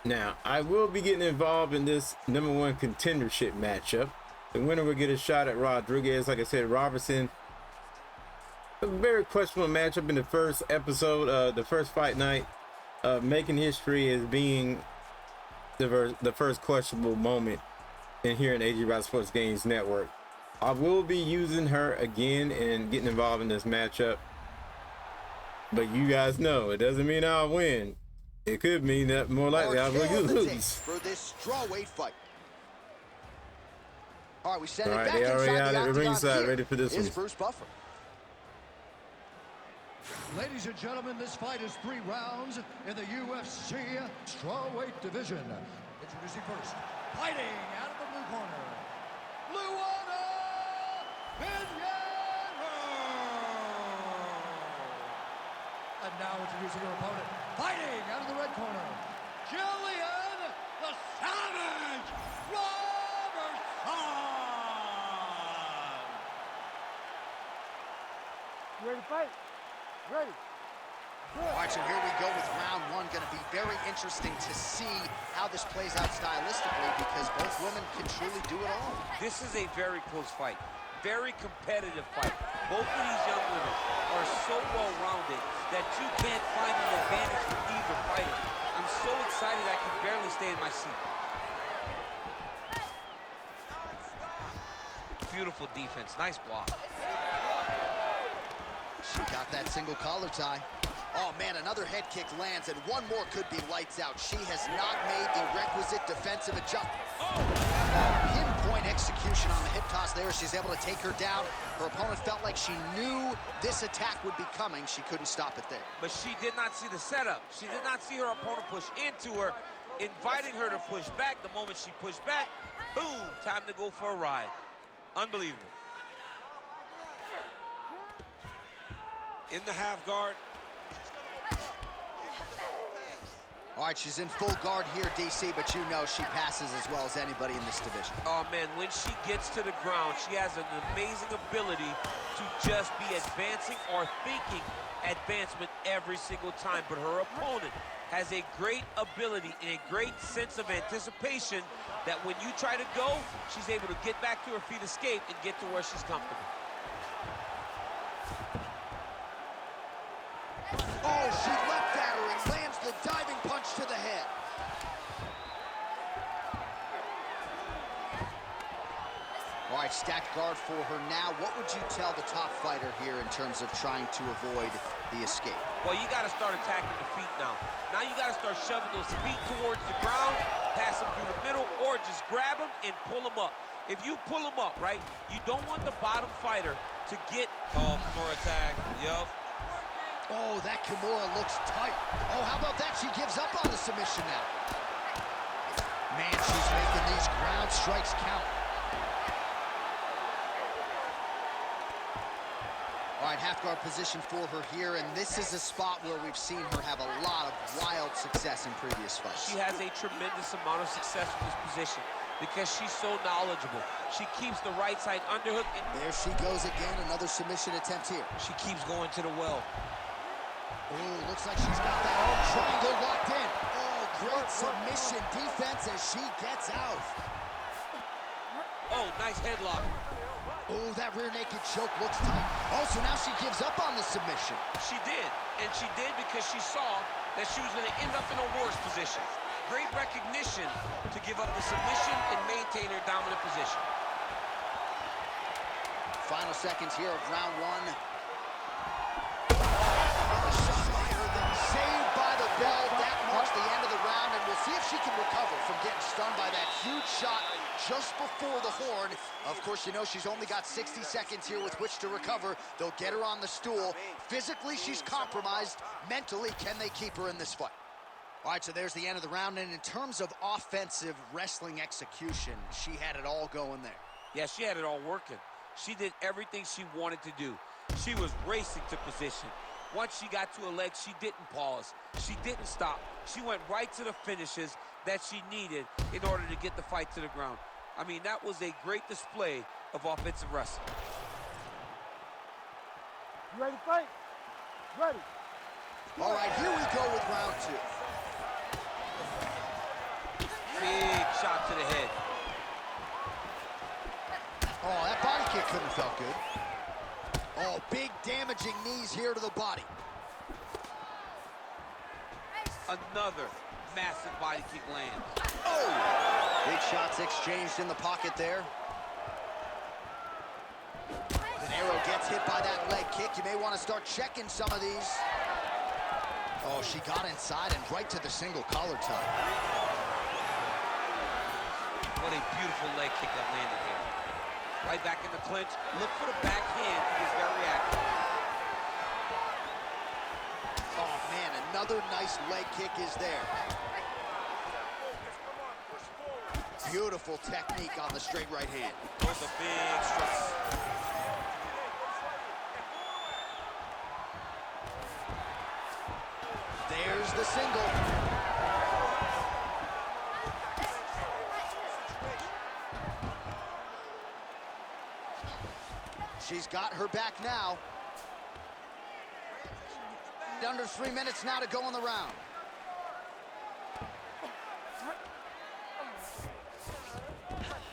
Now, I will be getting involved in this #1 contendership matchup The winner will get a shot at Rodriguez. Like I said, Robertson. A very questionable matchup in the first episode, the first fight night, making history as being the first questionable moment in here in AG Bout Sports Games Network. I will be using her again and getting involved in this matchup, but you guys know it doesn't mean I'll win. It could mean that more likely I will lose for this strawweight fight. All right, we send it All right, back they already inside had the it octagon. ringside, Here ready for this is one. Bruce Buffer. Ladies and gentlemen, this fight is 3 rounds in the UFC strawweight division. Introducing first, fighting out of the blue corner, Luana Pinheiro. And now introducing her opponent, fighting out of the red corner, Jillian the Savage Robertson. You ready to fight? Ready. All right, so here we go with round 1. Going to be very interesting to see how this plays out stylistically because both women can truly do it all. This is a very close fight. Very competitive fight. Both of these young women are so well-rounded that you can't find an advantage for either fighter. I'm so excited I can barely stay in my seat. Beautiful defense. Nice block. She got that single collar tie. Oh, man, another head kick lands, and one more could be lights out. She has not made the requisite defensive adjustment. Pinpoint execution on the hip toss there. She's able to take her down. Her opponent felt like she knew this attack would be coming. She couldn't stop it there. But she did not see the setup. She did not see her opponent push into her, inviting her to push back. The moment she pushed back, boom, time to go for a ride. Unbelievable. In the half guard. All right, she's in full guard here, DC, but you know she passes as well as anybody in this division. Oh, man, when she gets to the ground, she has an amazing ability to just be advancing or thinking advancement every single time. But her opponent has a great ability and a great sense of anticipation that when you try to go, she's able to get back to her feet, escape, and get to where she's comfortable. Oh, she leapt at her and lands the diving punch to the head. All right, stacked guard for her now. What would you tell the top fighter here in terms of trying to avoid the escape? Well, you got to start attacking the feet now. Now you got to start shoving those feet towards the ground, pass them through the middle, or just grab them and pull them up. If you pull them up, right, you don't want the bottom fighter to get for attack. Yup. Oh, that Kimura looks tight. Oh, how about that? She gives up on the submission now. Man, she's making these ground strikes count. All right, half guard position for her here, and this is a spot where we've seen her have a lot of wild success in previous fights. She has a tremendous amount of success in this position because she's so knowledgeable. She keeps the right side underhook. And there she goes again, another submission attempt here. She keeps going to the well. Oh, looks like she's got that arm triangle locked in. Oh, great submission defense as she gets out. Oh, nice headlock. Oh, that rear naked choke looks tight. Oh, so now she gives up on the submission. She did, and she did because she saw that she was going to end up in a worse position. Great recognition to give up the submission and maintain her dominant position. Final seconds here of round 1. Saved by the bell. That marks the end of the round, and we'll see if she can recover from getting stunned by that huge shot just before the horn. Of course, you know she's only got 60 seconds here with which to recover. They'll get her on the stool. Physically, she's compromised. Mentally, can they keep her in this fight? All right, so there's the end of the round, and in terms of offensive wrestling execution, she had it all going there. Yeah, she had it all working. She did everything she wanted to do. She was racing to position. Once she got to her legs, she didn't pause. She didn't stop. She went right to the finishes that she needed in order to get the fight to the ground. I mean, that was a great display of offensive wrestling. You ready to fight? Ready. All right, here we go with round 2. Big shot to the head. Oh, that body kick couldn't have felt good. Oh, big damaging knees here to the body. Another massive body kick lands. Oh! Big shots exchanged in the pocket there. Dinero gets hit by that leg kick. You may want to start checking some of these. Oh, she got inside and right to the single collar tie. What a beautiful leg kick that landed here. Right back in the clinch. Look for the backhand. He is very active. Oh, man, another nice leg kick is there. Beautiful technique on the straight right hand. Those are big strikes. There's the single. She's got her back now. Under 3 minutes now to go in the round.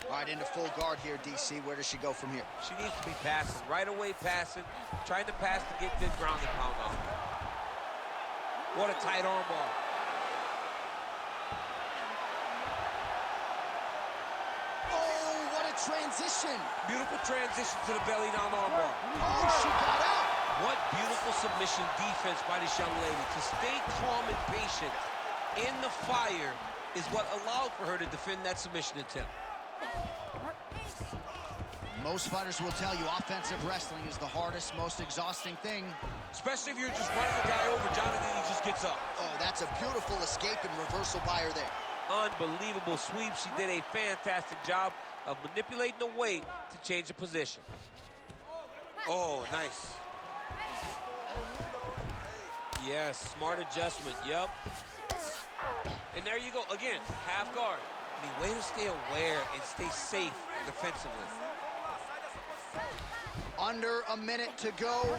All right, into full guard here, DC. Where does she go from here? She needs to be passing. Right away passing. Trying to pass to get good ground and pound on. What a tight arm bar. Oh, what a transition. Beautiful transition to the belly down arm bar. Oh, she got out. What beautiful submission defense by this young lady. To stay calm and patient in the fire is what allowed for her to defend that submission attempt. Most fighters will tell you offensive wrestling is the hardest, most exhausting thing. Especially if you're just running the guy over. Jonathan, he just gets up. Oh, that's a beautiful escape and reversal by her there. Unbelievable sweep. She did a fantastic job of manipulating the weight to change the position. Oh, nice. Yes, smart adjustment, yep. And there you go, again, half guard. I mean, way to stay aware and stay safe defensively. Under a minute to go.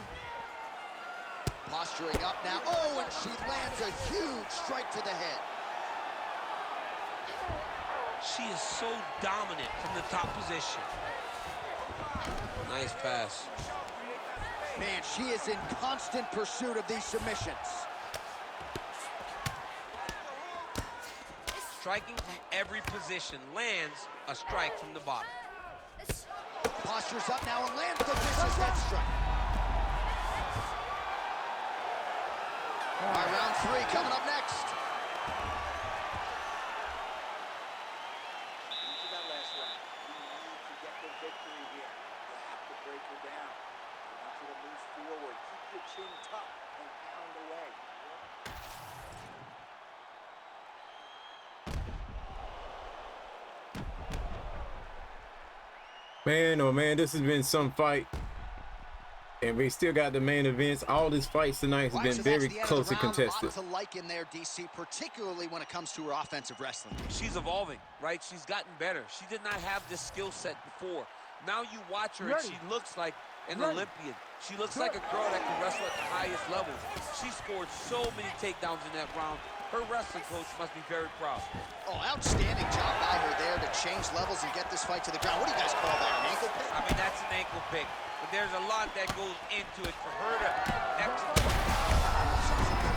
Posturing up now. Oh, and she lands a huge strike to the head. She is so dominant from the top position. Nice pass. Man, she is in constant pursuit of these submissions. Striking from every position, lands a strike from the bottom. Postures up now and lands the vicious head strike. All right, round 3 coming up next. Into that last round. You need to get the victory here. You have to break her down. I want you to move forward. Keep your chin tucked and pound away. Man, oh man, this has been some fight. And we still got the main events. All these fights tonight has been very closely contested. Lots to like in there, DC, particularly when it comes to her offensive wrestling. She's evolving, right? She's gotten better. She did not have this skill set before. Now you watch her and she looks like an Olympian. She looks like a girl that can wrestle at the highest level. She scored so many takedowns in that round. Her wrestling coach must be very proud. Oh, outstanding job by her there to change levels and get this fight to the ground. What do you guys call that, an ankle pick? I mean, that's an ankle pick. But there's a lot that goes into it for her to execute.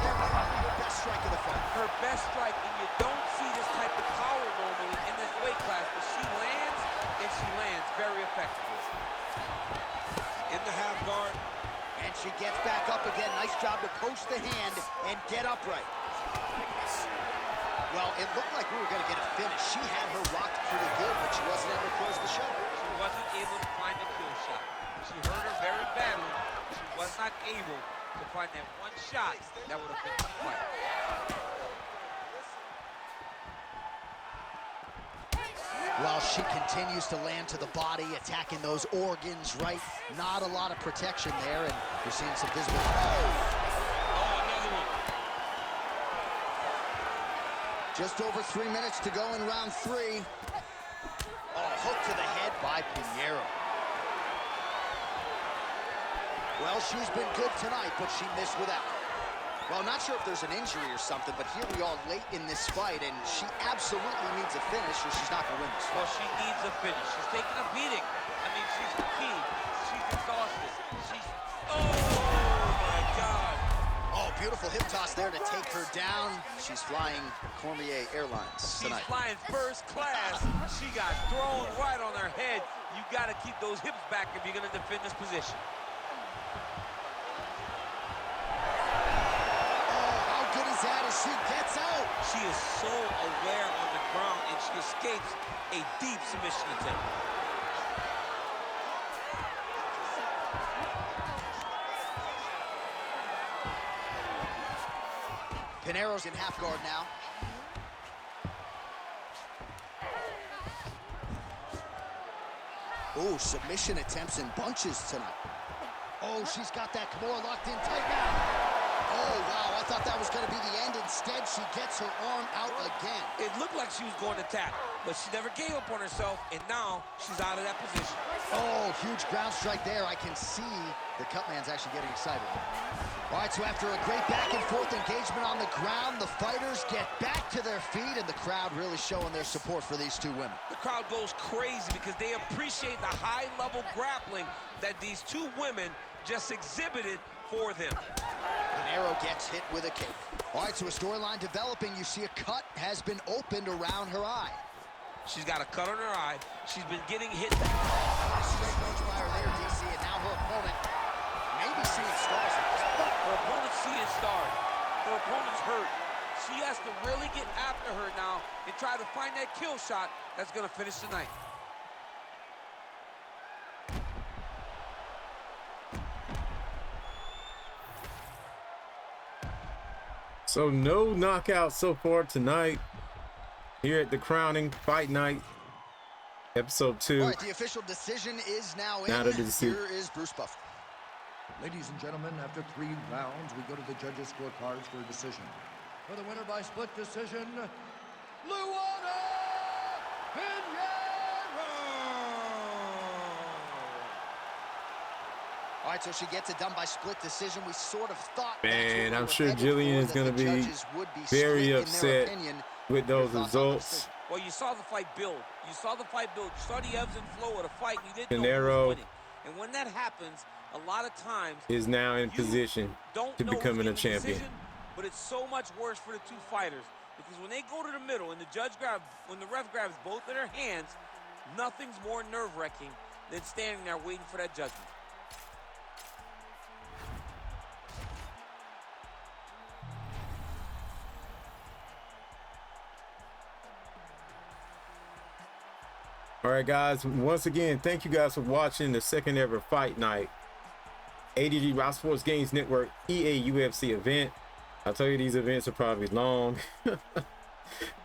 Her best strike of the fight. Her best strike, and you don't see this type of power normally in this weight class, but she lands, and she lands very effectively. In the half guard. And she gets back up again. Nice job to post the hand and get upright. Well, it looked like we were going to get a finish. She had her rocked pretty good, but she wasn't able to close the show. She wasn't able to find a kill shot. She hurt her very badly. She was not able to find that one shot that would have been the fight. While she continues to land to the body, attacking those organs, right? Not a lot of protection there, and you're seeing some visible... Oh, another one. Just over 3 minutes to go in round 3. Oh, hook to the head by Pinheiro. Well, she's been good tonight, but she missed without. Well, not sure if there's an injury or something, but here we are late in this fight, and she absolutely needs a finish or she's not going to win this fight. Well, she needs a finish. She's taking a beating. I mean, she's fatigued. She's exhausted. She's... Oh, my God. Oh, beautiful hip toss there to take her down. She's flying Cormier Airlines tonight. She's flying first class. She got thrown right on her head. You got to keep those hips back if you're going to defend this position. As she gets out. She is so aware on the ground, and she escapes a deep submission attempt. Pinero's in half guard now. Oh, submission attempts in bunches tonight. Oh, she's got that Kimura locked in tight now. Oh, wow, I thought that was going to be the end. Instead, she gets her arm out again. It looked like she was going to tap, but she never gave up on herself, and now she's out of that position. Oh, huge ground strike there. I can see the cut man's actually getting excited. All right, so after a great back-and-forth engagement on the ground, the fighters get back to their feet, and the crowd really showing their support for these two women. The crowd goes crazy because they appreciate the high-level grappling that these two women just exhibited for them. Pinero gets hit with a kick. All right, so a storyline developing. You see a cut has been opened around her eye. She's got a cut on her eye. She's been getting hit. Straight punch by her there, DC, and now her opponent maybe seeing stars at this point. Her opponent's seeing stars. Her opponent's hurt. She has to really get after her now and try to find that kill shot that's going to finish the night. So no knockout so far tonight here at the crowning fight night, episode 2. All right, the official decision is now in. Here is Bruce Buffer. Ladies and gentlemen, after 3 rounds, we go to the judges' scorecards for a decision. For the winner by split decision, Luana Pinheiro! All right, so she gets it done by split decision. We sort of thought. Man, I'm sure Jillian is going to be very upset with those results. Well, you saw the fight build. You saw the fight build. You saw the ebbs and flow of the fight. You didn't know who was winning. And when that happens, a lot of times is now in position to becoming a champion. But it's so much worse for the two fighters because when they go to the middle and when the ref grabs both of their hands, nothing's more nerve-wracking than standing there waiting for that judgment. All right, guys, once again, thank you guys for watching the second ever fight night ADG Rock Sports Games Network EA UFC event. I tell you, these events are probably long,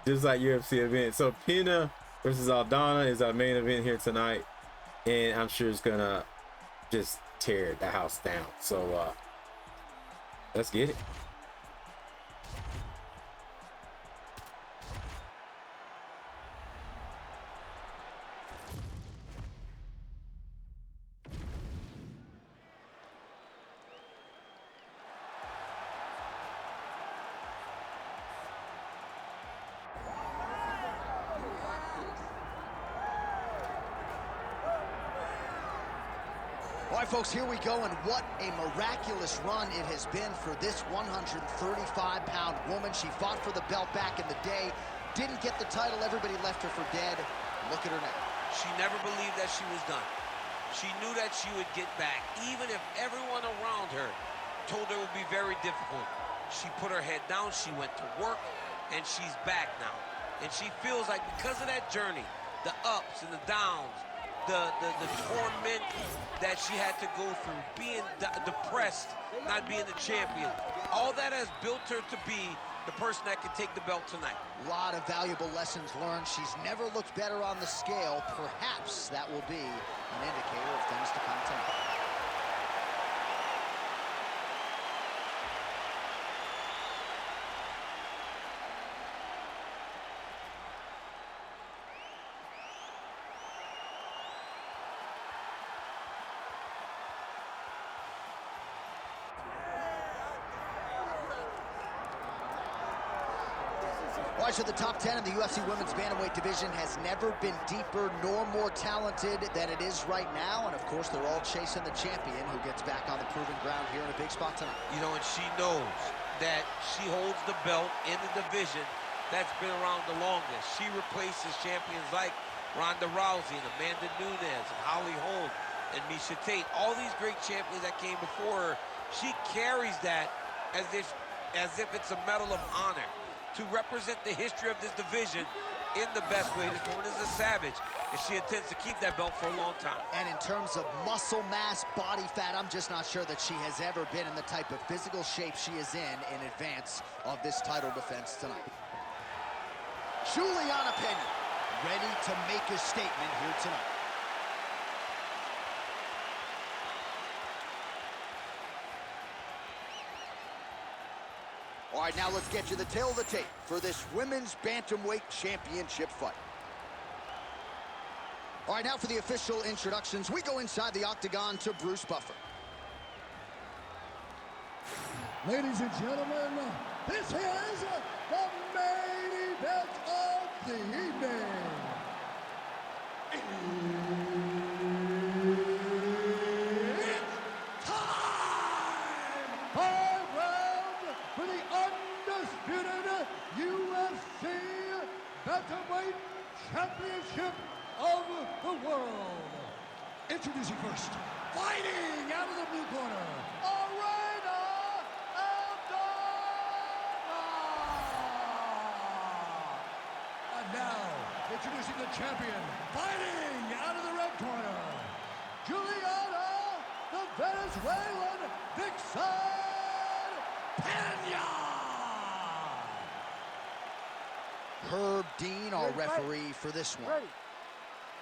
just like UFC events. So Pina versus Aldana is our main event here tonight, and I'm sure it's gonna just tear the house down. So let's get it. All right, folks, here we go, and what a miraculous run it has been for this 135-pound woman. She fought for the belt back in the day, didn't get the title, everybody left her for dead. Look at her now. She never believed that she was done. She knew that she would get back, even if everyone around her told her it would be very difficult. She put her head down, she went to work, and she's back now. And she feels like because of that journey, the ups and the downs, the torment that she had to go through, being depressed, not being the champion, all that has built her to be the person that can take the belt tonight. A lot of valuable lessons learned. She's never looked better on the scale. Perhaps that will be an indicator of things to come tonight. All right, so the top 10 in the UFC Women's Bantamweight division has never been deeper nor more talented than it is right now. And, of course, they're all chasing the champion who gets back on the proven ground here in a big spot tonight. You know, and she knows that she holds the belt in the division that's been around the longest. She replaces champions like Ronda Rousey and Amanda Nunes and Holly Holm and Miesha Tate. All these great champions that came before her, she carries that as if it's a medal of honor. To represent the history of this division in the best way. This woman is a savage, and she intends to keep that belt for a long time. And in terms of muscle mass, body fat, I'm just not sure that she has ever been in the type of physical shape she is in advance of this title defense tonight. Juliana Pena, ready to make a statement here tonight. All right, now let's get you the tail of the tape for this Women's Bantamweight Championship fight. All right, now for the official introductions, we go inside the octagon to Bruce Buffer. Ladies and gentlemen, this is the main event of the evening. It's time! 5 rounds for the undisputed UFC Bantamweight Championship of the world. Introducing first, fighting out of the blue corner, Marina. And now, introducing the champion, fighting out of the red corner, Juliana, the Venezuelan Vixen Pena. Herb Dean, our referee for this one. Ready.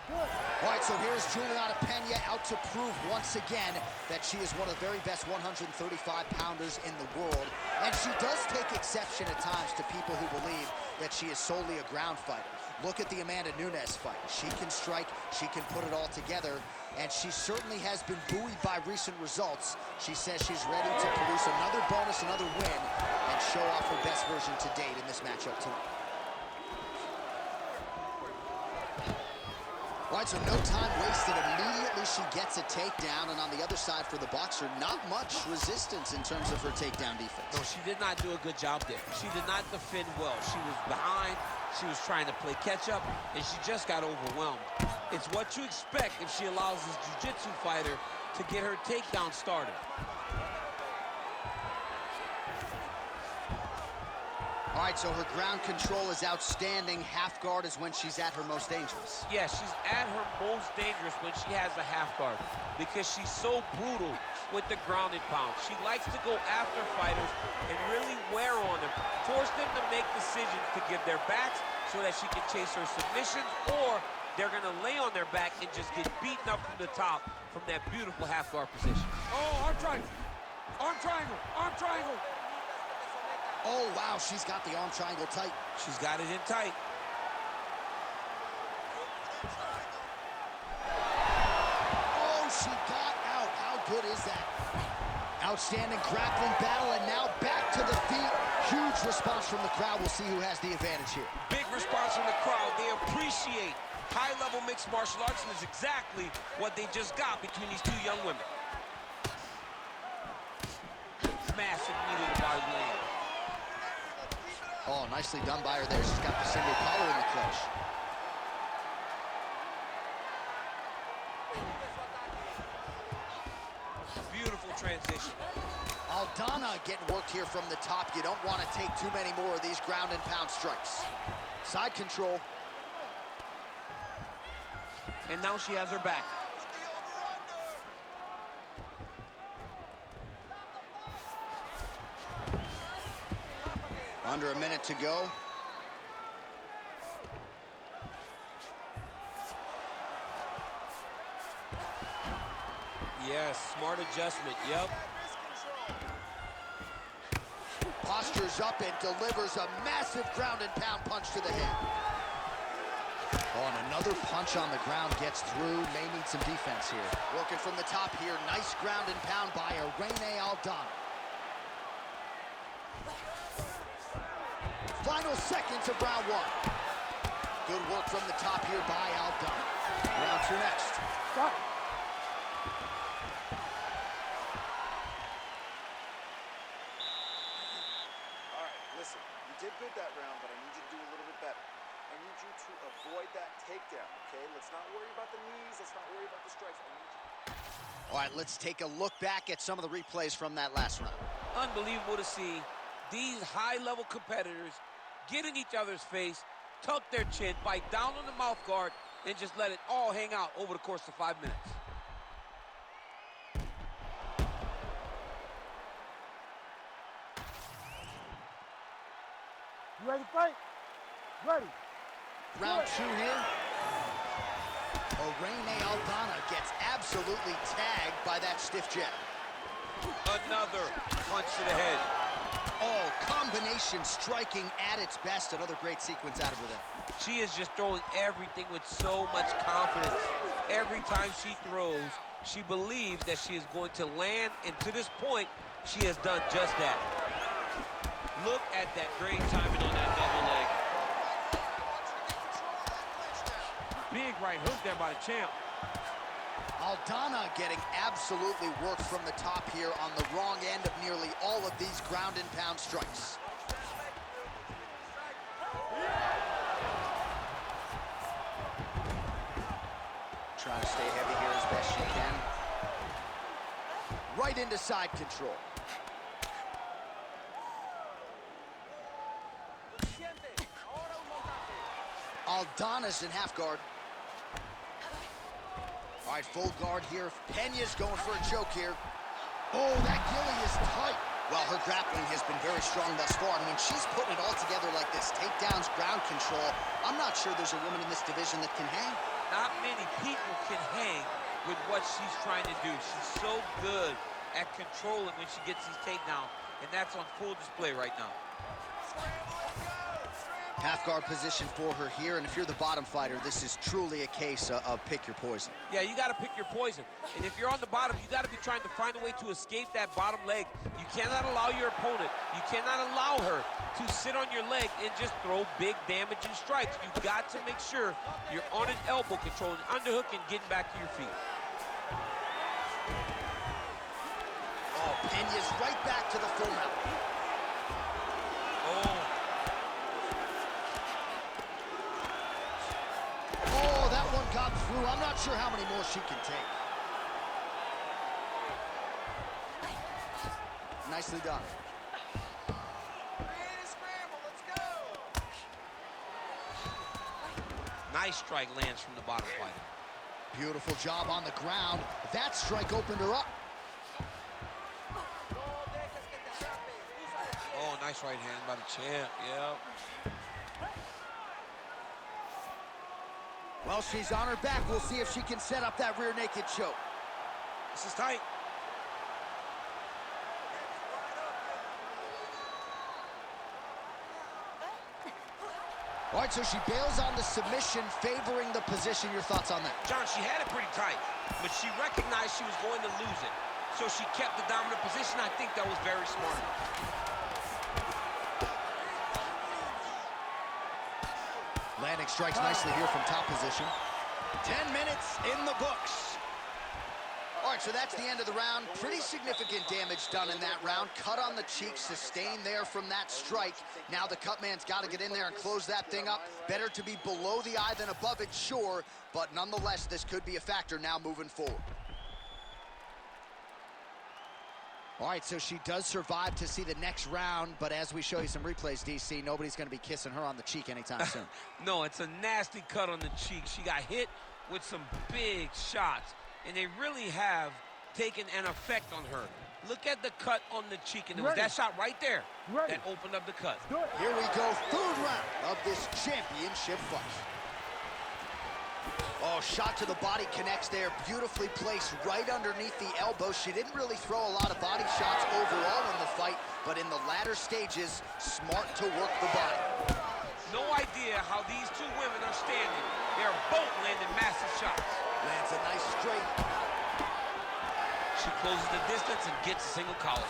Good. All right, so here's Juliana Pena out to prove once again that she is one of the very best 135-pounders in the world. And she does take exception at times to people who believe that she is solely a ground fighter. Look at the Amanda Nunes fight. She can strike, she can put it all together, and she certainly has been buoyed by recent results. She says she's ready to produce another bonus, another win, and show off her best version to date in this matchup tonight. All right, so no time wasted. Immediately she gets a takedown, and on the other side for the boxer, not much resistance in terms of her takedown defense. No, she did not do a good job there. She did not defend well. She was behind, she was trying to play catch-up, and she just got overwhelmed. It's what you expect if she allows this jiu-jitsu fighter to get her takedown started. All right, so her ground control is outstanding. Half guard is when she's at her most dangerous. Yeah, she's at her most dangerous when she has a half guard because she's so brutal with the ground and pound. She likes to go after fighters and really wear on them, force them to make decisions to give their backs so that she can chase her submissions, or they're gonna lay on their back and just get beaten up from the top from that beautiful half guard position. Oh, arm triangle, arm triangle, arm triangle. Oh, wow, she's got the arm triangle tight. She's got it in tight. Oh, she got out. How good is that? Outstanding grappling battle, and now back to the feet. Huge response from the crowd. We'll see who has the advantage here. Big response from the crowd. They appreciate high-level mixed martial arts, and it's exactly what they just got between these two young women. Massive knee to the body land. Oh, nicely done by her there. She's got the single collar in the clinch. Beautiful transition. Aldana getting worked here from the top. You don't want to take too many more of these ground and pound strikes. Side control. And now she has her back. Under a minute to go. Yes, smart adjustment, yep. Postures up and delivers a massive ground and pound punch to the head. Oh, and another punch on the ground gets through. May need some defense here. Working from the top here. Nice ground and pound by Irene Aldana. final seconds of round one. Good work from the top here by Aldana. Round two next. Stop. All right, listen, you did good that round, but I need you to do a little bit better. I need you to avoid that takedown, okay? Let's not worry about the knees. Let's not worry about the strikes. I need you. All right, let's take a look back at some of the replays from that last round. Unbelievable to see these high-level competitors get in each other's face, tuck their chin, bite down on the mouth guard, and just let it all hang out over the course of 5 minutes. You ready to fight? Ready. Round two here. Irene Aldana gets absolutely tagged by that stiff jab. Another punch to the head. Oh, combination striking at its best. Another great sequence out of her there. She is just throwing everything with so much confidence. Every time she throws, she believes that she is going to land, and to this point, she has done just that. Look at that great timing on that double leg. Big right hook there by the champ. Aldana getting absolutely worked from the top here on the wrong end of nearly all of these ground and pound strikes. Trying to stay heavy here as best she can. Right into side control. Aldana's in half guard. All right, full guard here. Pena's going for a choke here. Oh, that gilly is tight. Well, her grappling has been very strong thus far, and when she's putting it all together like this, takedowns, ground control, I'm not sure there's a woman in this division that can hang. Not many people can hang with what she's trying to do. She's so good at controlling when she gets these takedowns, and that's on full display right now. Half guard position for her here, and if you're the bottom fighter, this is truly a case of pick your poison. Yeah, you got to pick your poison. And if you're on the bottom, you got to be trying to find a way to escape that bottom leg. You cannot allow your opponent, you cannot allow her to sit on your leg and just throw big damaging strikes. You've got to make sure you're on an elbow, controlling underhook and getting back to your feet. Oh, Pena's right back to the full mount. Oh. Oh, that one got through. I'm not sure how many more she can take. Nicely done. Nice strike lands from the bottom fighter. Beautiful job on the ground. That strike opened her up. Oh, nice right hand by the champ, yeah. Well, she's on her back. We'll see if she can set up that rear naked choke. This is tight. All right, so she bails on the submission, favoring the position. Your thoughts on that? John, she had it pretty tight, but she recognized she was going to lose it. So she kept the dominant position. I think that was very smart. Landing strikes nicely here from top position. 10 minutes in the books. All right, so that's the end of the round. Pretty significant damage done in that round. Cut on the cheek, sustained there from that strike. Now the cut man's got to get in there and close that thing up. Better to be below the eye than above it, sure. But nonetheless, this could be a factor now moving forward. All right, so she does survive to see the next round, but as we show you some replays, DC, nobody's going to be kissing her on the cheek anytime soon. No, it's a nasty cut on the cheek. She got hit with some big shots, and they really have taken an effect on her. Look at the cut on the cheek, and it was that shot right there that opened up the cut. Here we go, third round of this championship fight. Oh, shot to the body connects there, beautifully placed right underneath the elbow. She didn't really throw a lot of body shots overall in the fight, but in the latter stages, smart to work the body. No idea how these two women are standing. They're both landing massive shots. Lands a nice straight. She closes the distance and gets a single collar.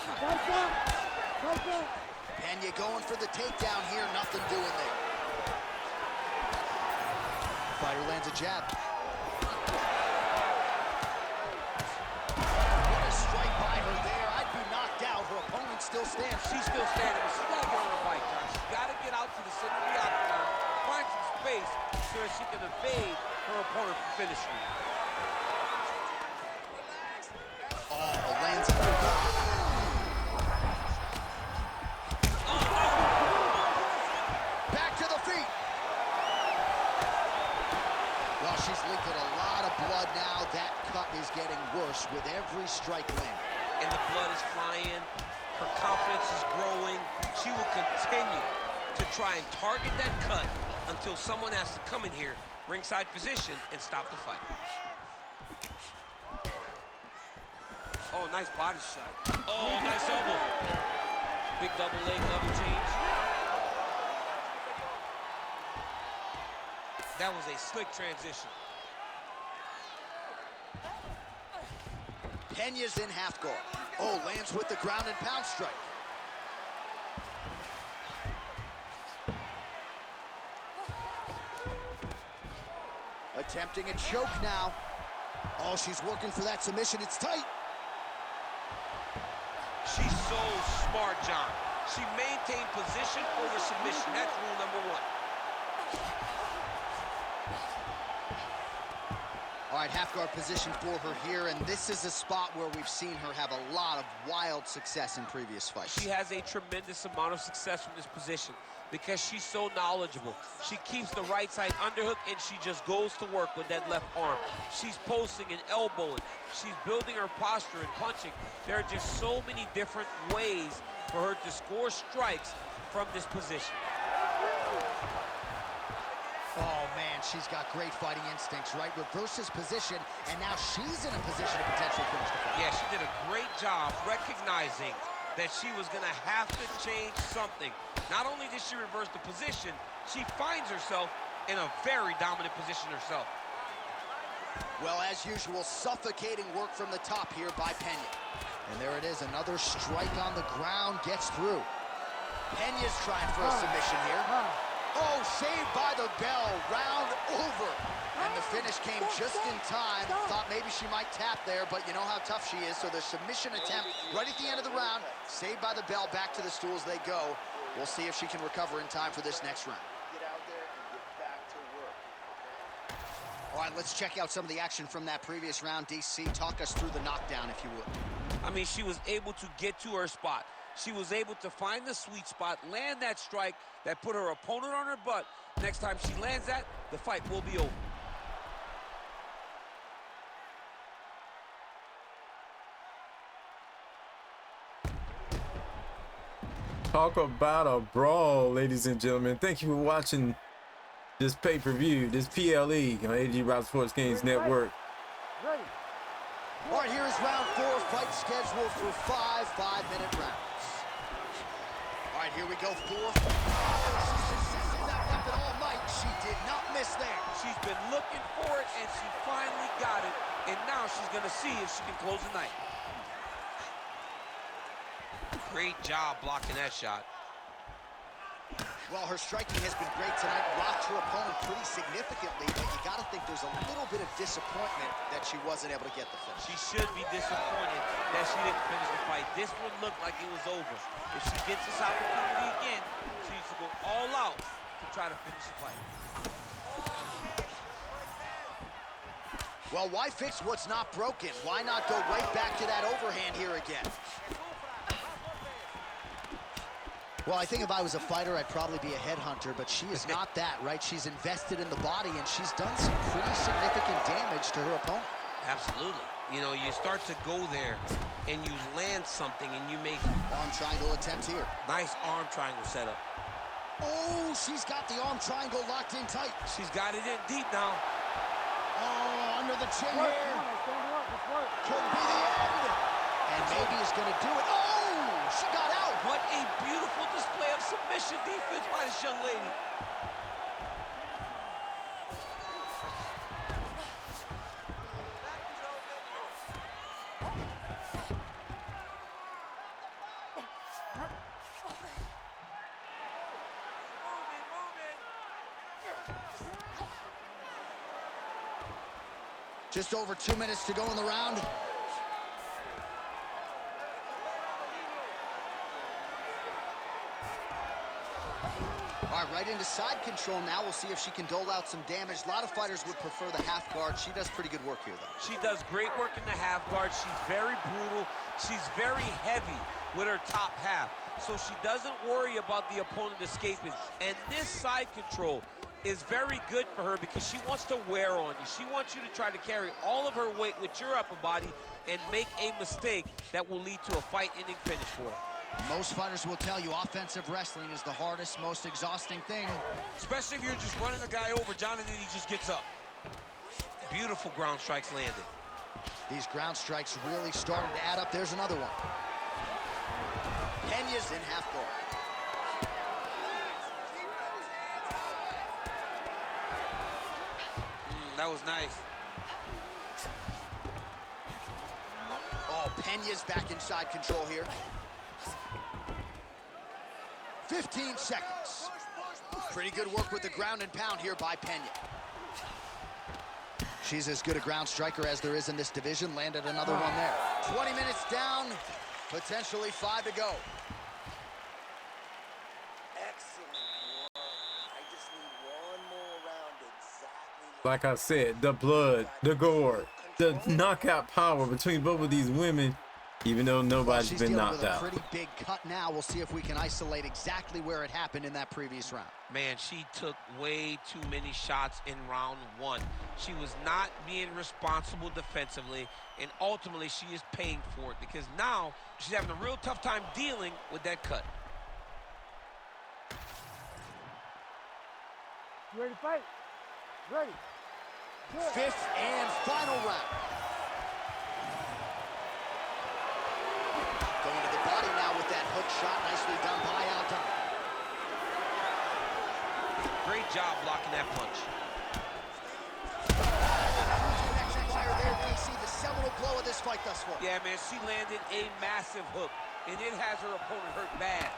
Pena going for the takedown here, nothing doing there. Fighter lands a jab. What a strike by her there. I'd be knocked out. Her opponent still stands. She's still standing, but she's got to get on her bike, John. She's got to get out to the center of the octagon, find some space so that she can evade her opponent from finishing her. Oh, lands it. Back to the feet. Well, she's leaking a lot of blood now. That cut is getting worse with every strike land. And the blood is flying. Her confidence is growing. She will continue to try and target that cut until someone has to come in here, ringside position, and stop the fight. Oh, nice body shot. Oh, nice elbow. Big double leg level change. That was a slick transition. Pena's in half guard. Oh, lands with the ground and pound strike. Attempting a choke now. Oh, she's working for that submission. It's tight. She's so smart, John. She maintained position over submission. That's rule number one. All right, half guard position for her here, and this is a spot where we've seen her have a lot of wild success in previous fights. She has a tremendous amount of success from this position because she's so knowledgeable. She keeps the right side underhook, and she just goes to work with that left arm. She's posting and elbowing. She's building her posture and punching. There are just so many different ways for her to score strikes from this position. Oh, man, she's got great fighting instincts, right? Reverses position, and now she's in a position to potentially finish the fight. Yeah, she did a great job recognizing that she was going to have to change something. Not only did she reverse the position, she finds herself in a very dominant position herself. Well, as usual, suffocating work from the top here by Pena. And there it is, another strike on the ground gets through. Pena's trying for a submission here. Oh, saved by the bell, round over. And the finish came just in time. Thought maybe she might tap there, but you know how tough she is. So the submission attempt right at the end of the round, saved by the bell, back to the stools they go. We'll see if she can recover in time for this next round. Get out there and get back to work, okay? All right, let's check out some of the action from that previous round. DC, talk us through the knockdown, if you would. I mean, she was able to get to her spot. She was able to find the sweet spot, land that strike that put her opponent on her butt. Next time she lands that, the fight will be over. Talk about a brawl, ladies and gentlemen. Thank you for watching this pay-per-view, this PLE on ATG Bout Sports Games Network. Ready. All right, here is round 4, fight scheduled for 5 5-minute rounds. All right, here we go, 4. Oh, she's been sensing that weapon all night. She did not miss there. She's been looking for it, and she finally got it. And now she's going to see if she can close the night. Great job blocking that shot. Well, her striking has been great tonight. Rocked her opponent pretty significantly, but you got to think there's a little bit of disappointment that she wasn't able to get the finish. She should be disappointed that she didn't finish the fight. This one looked like it was over. If she gets this opportunity again, she needs to go all out to try to finish the fight. Well, why fix what's not broken? Why not go right back to that overhand here again? Well, I think if I was a fighter, I'd probably be a headhunter, but she is not that, right? She's invested in the body, and she's done some pretty significant damage to her opponent. Absolutely. You know, you start to go there, and you land something, and you make... Arm triangle attempt here. Nice arm triangle setup. Oh, she's got the arm triangle locked in tight. She's got it in deep now. Oh, under the chin Work. here. Come on, stand up. Let's work. Could be the end. And maybe is going to do it. Oh, she got out. What a beautiful display of submission defense by this young lady. Just over 2 minutes to go in the round. All right, right into side control now. We'll see if she can dole out some damage. A lot of fighters would prefer the half guard. She does pretty good work here, though. She does great work in the half guard. She's very brutal. She's very heavy with her top half. So she doesn't worry about the opponent escaping. And this side control is very good for her because she wants to wear on you. She wants you to try to carry all of her weight with your upper body and make a mistake that will lead to a fight-ending finish for her. Most fighters will tell you offensive wrestling is the hardest, most exhausting thing. Especially if you're just running a guy over, John, and then he just gets up. Beautiful ground strikes landed. These ground strikes really starting to add up. There's another one. Peña's in half guard. That was nice. Oh, Peña's back inside control here. 15 seconds. Pretty good work with the ground and pound here by Peña. She's as good a ground striker as there is in this division. Landed another one there. 20 minutes down, potentially 5 to go. Excellent work. I just need one more round exactly. Like I said, the blood, the gore, the knockout power between both of these women, even though nobody's been knocked out. She's dealing with a pretty big cut now. We'll see if we can isolate exactly where it happened in that previous round. Man, she took way too many shots in round 1. She was not being responsible defensively, and ultimately she is paying for it because now she's having a real tough time dealing with that cut. You ready to fight? Ready. Good. 5th and final round. Going to the body now with that hook shot. Nicely done by AntDaGamer. Great job blocking that punch. There, see the seminal blow of this fight thus far. Yeah, man, she landed a massive hook, and it has her opponent hurt bad.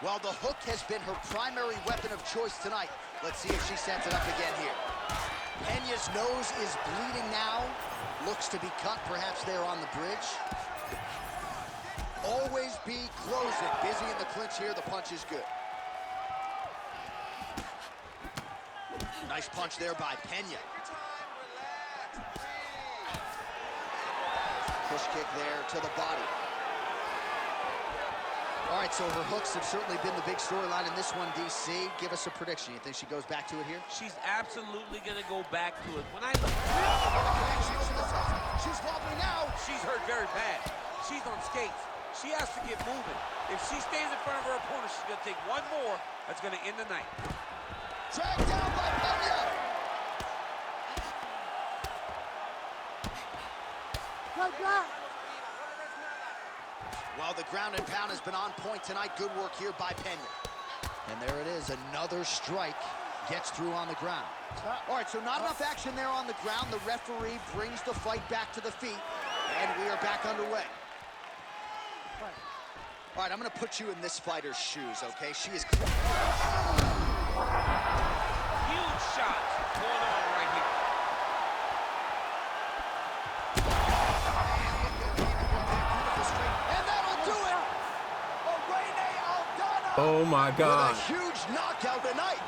Well, the hook has been her primary weapon of choice tonight. Let's see if she sets it up again here. Peña's nose is bleeding now. Looks to be cut, perhaps there on the bridge. Always be closing. Busy in the clinch here. The punch is good. Nice punch there by Peña. Push kick there to the body. All right, so her hooks have certainly been the big storyline in this one, DC. Give us a prediction. You think she goes back to it here? She's absolutely going to go back to it. When I She's wobbling now. She's hurt very bad. She's on skates. She has to get moving. If she stays in front of her opponent, she's going to take one more. That's going to end the night. Dragged down by Peña. Good job. Well, the ground and pound has been on point tonight. Good work here by Peña. And there it is, another strike gets through on the ground. All right, so not enough action there on the ground. The referee brings the fight back to the feet, and we are back underway. All right, I'm going to put you in this fighter's shoes, okay? She is... Huge shots going on right here. Oh my God. With a huge knockout tonight.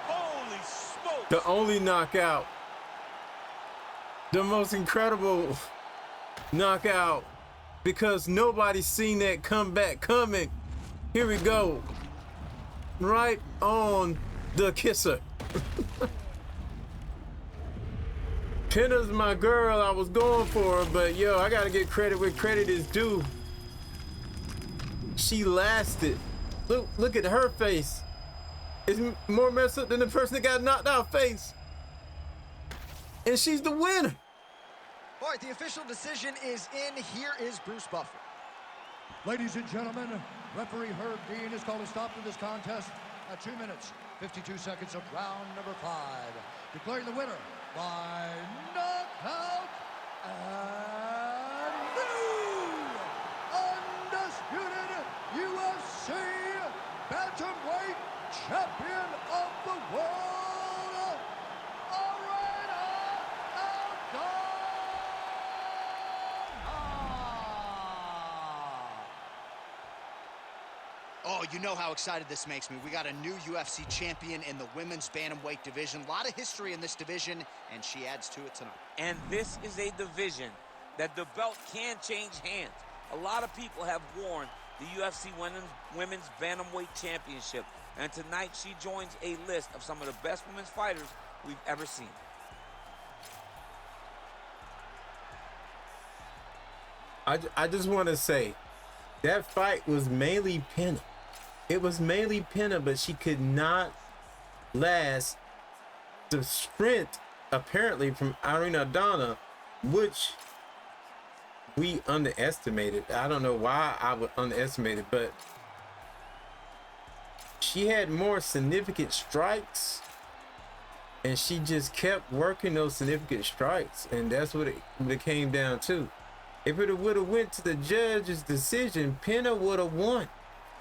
Holy smokes. The only knockout. The most incredible knockout. Because nobody's seen that comeback coming. Here we go. Right on the kisser. Peña's my girl. I was going for her, but yo, I gotta get credit where credit is due. She lasted. Look at her face. It's more messed up than the person that got knocked out face. And she's the winner. All right, the official decision is in. Here is Bruce Buffer. Ladies and gentlemen, referee Herb Dean has called a stop to this contest at 2 minutes, 52 seconds of round number 5. Declaring the winner by knockout and new undisputed UFC Bantamweight Champion of the World, all right. Oh, you know how excited this makes me. We got a new UFC champion in the women's bantamweight division. A lot of history in this division, and she adds to it tonight. And this is a division that the belt can change hands. A lot of people have worn the UFC Women's Bantamweight Championship, and tonight she joins a list of some of the best women's fighters we've ever seen. I just want to say, that fight was mainly Pena. It was mainly Pena, but she could not last the sprint, apparently, from Marina, which we underestimated. I don't know why I would underestimate it, but she had more significant strikes, and she just kept working those significant strikes, and that's what it came down to. If it would have went to the judge's decision, Pena would have won.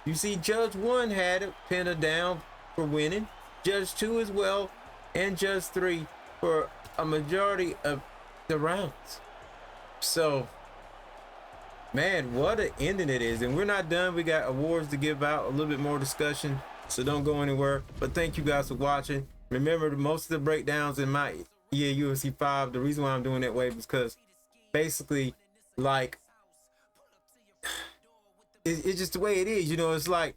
You see, Judge 1 had it, Pena down for winning, Judge 2 as well, and Judge 3 for a majority of the rounds. So, man, what an ending it is. And we're not done. We got awards to give out, a little bit more discussion, so don't go anywhere. But thank you guys for watching. Remember, most of the breakdowns in my EA UFC 5, the reason why I'm doing that way is because basically, like, it's just the way it is, you know. It's like,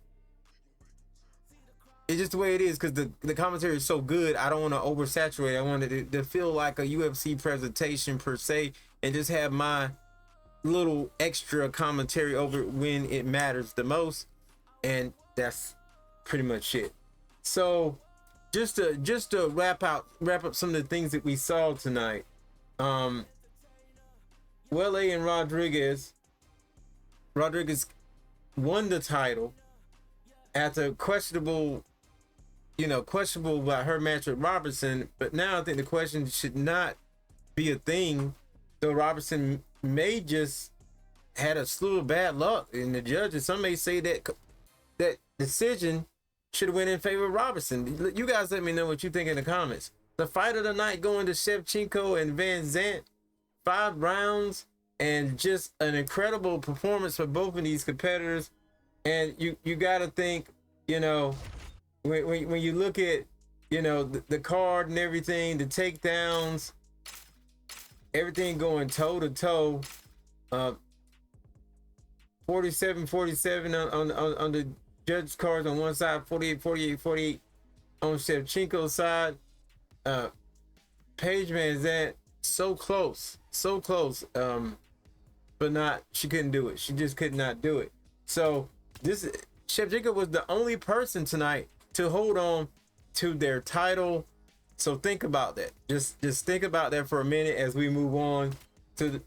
it's just the way it is, because the commentary is so good. I don't want to oversaturate. I want it to feel like a UFC presentation per se, and just have my little extra commentary over when it matters the most. And that's pretty much it. So just to wrap up some of the things that we saw tonight. Welle and Rodriguez won the title after questionable about her match with Robertson. But now I think the question should not be a thing, though Robertson may just had a slew of bad luck in the judges. Some may say that decision should have went in favor of Robertson. You guys let me know what you think in the comments. The fight of the night going to Schevchenko and VanZant. 5 rounds and just an incredible performance for both of these competitors. And you got to think, you know, when you look at, you know, the card and everything, the takedowns, everything going toe to toe, 47-47 on the judge cards on one side, 48-48 on Schevchenko's side. Paige VanZant, so close, but she couldn't do it. She just could not do it. So Schevchenko was the only person tonight to hold on to their title. So think about that. Just think about that for a minute as we move on to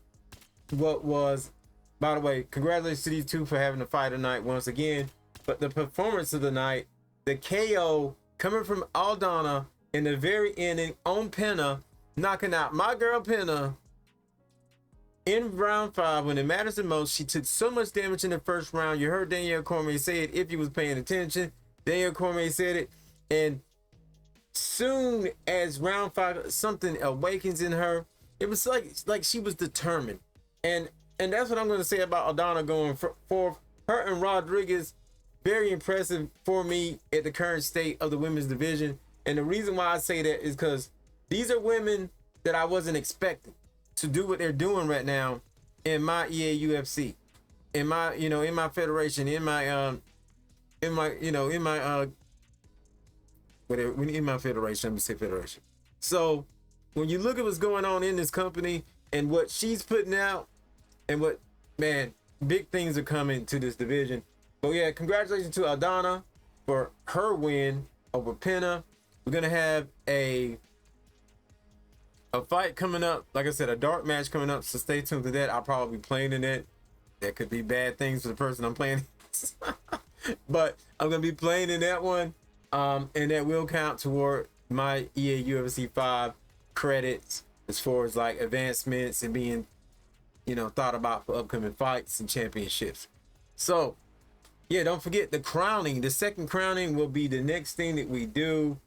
what was, by the way, congratulations to these two for having the fight tonight once again. But the performance of the night, the KO coming from Aldana in the very ending on Pena, knocking out my girl Pena in round 5 when it matters the most. She took so much damage in the first round. You heard Danielle Cormier say it if you was paying attention. Danielle Cormier said it, and soon as round 5 something awakens in her, it was like she was determined. And that's what I'm going to say about Aldana going forth. Her and Rodriguez, very impressive for me at the current state of the women's division. And the reason why I say that is because these are women that I wasn't expecting to do what they're doing right now in my EA UFC, in my, you know, in my federation, in my federation. Let me say federation. So when you look at what's going on in this company and what she's putting out, and what, man, big things are coming to this division. But yeah, congratulations to Aldana for her win over Pena. We're gonna have a fight coming up, like I said, a dark match coming up, so stay tuned to that. I'll probably be playing in it. That could be bad things for the person I'm playing but I'm gonna be playing in that one, and that will count toward my EA UFC 5 credits as far as like advancements and being, you know, thought about for upcoming fights and championships. So yeah, don't forget the crowning. The second crowning will be the next thing that we do.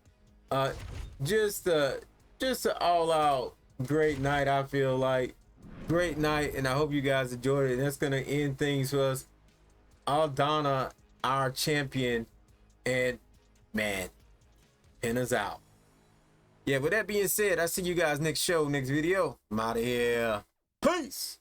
Just an all-out great night. I feel like great night, and I hope you guys enjoyed it. And that's gonna end things for us. Aldana our champion. And man, pin us out. Yeah, with that being said, I'll see you guys next show, next video. I'm out of here. Peace.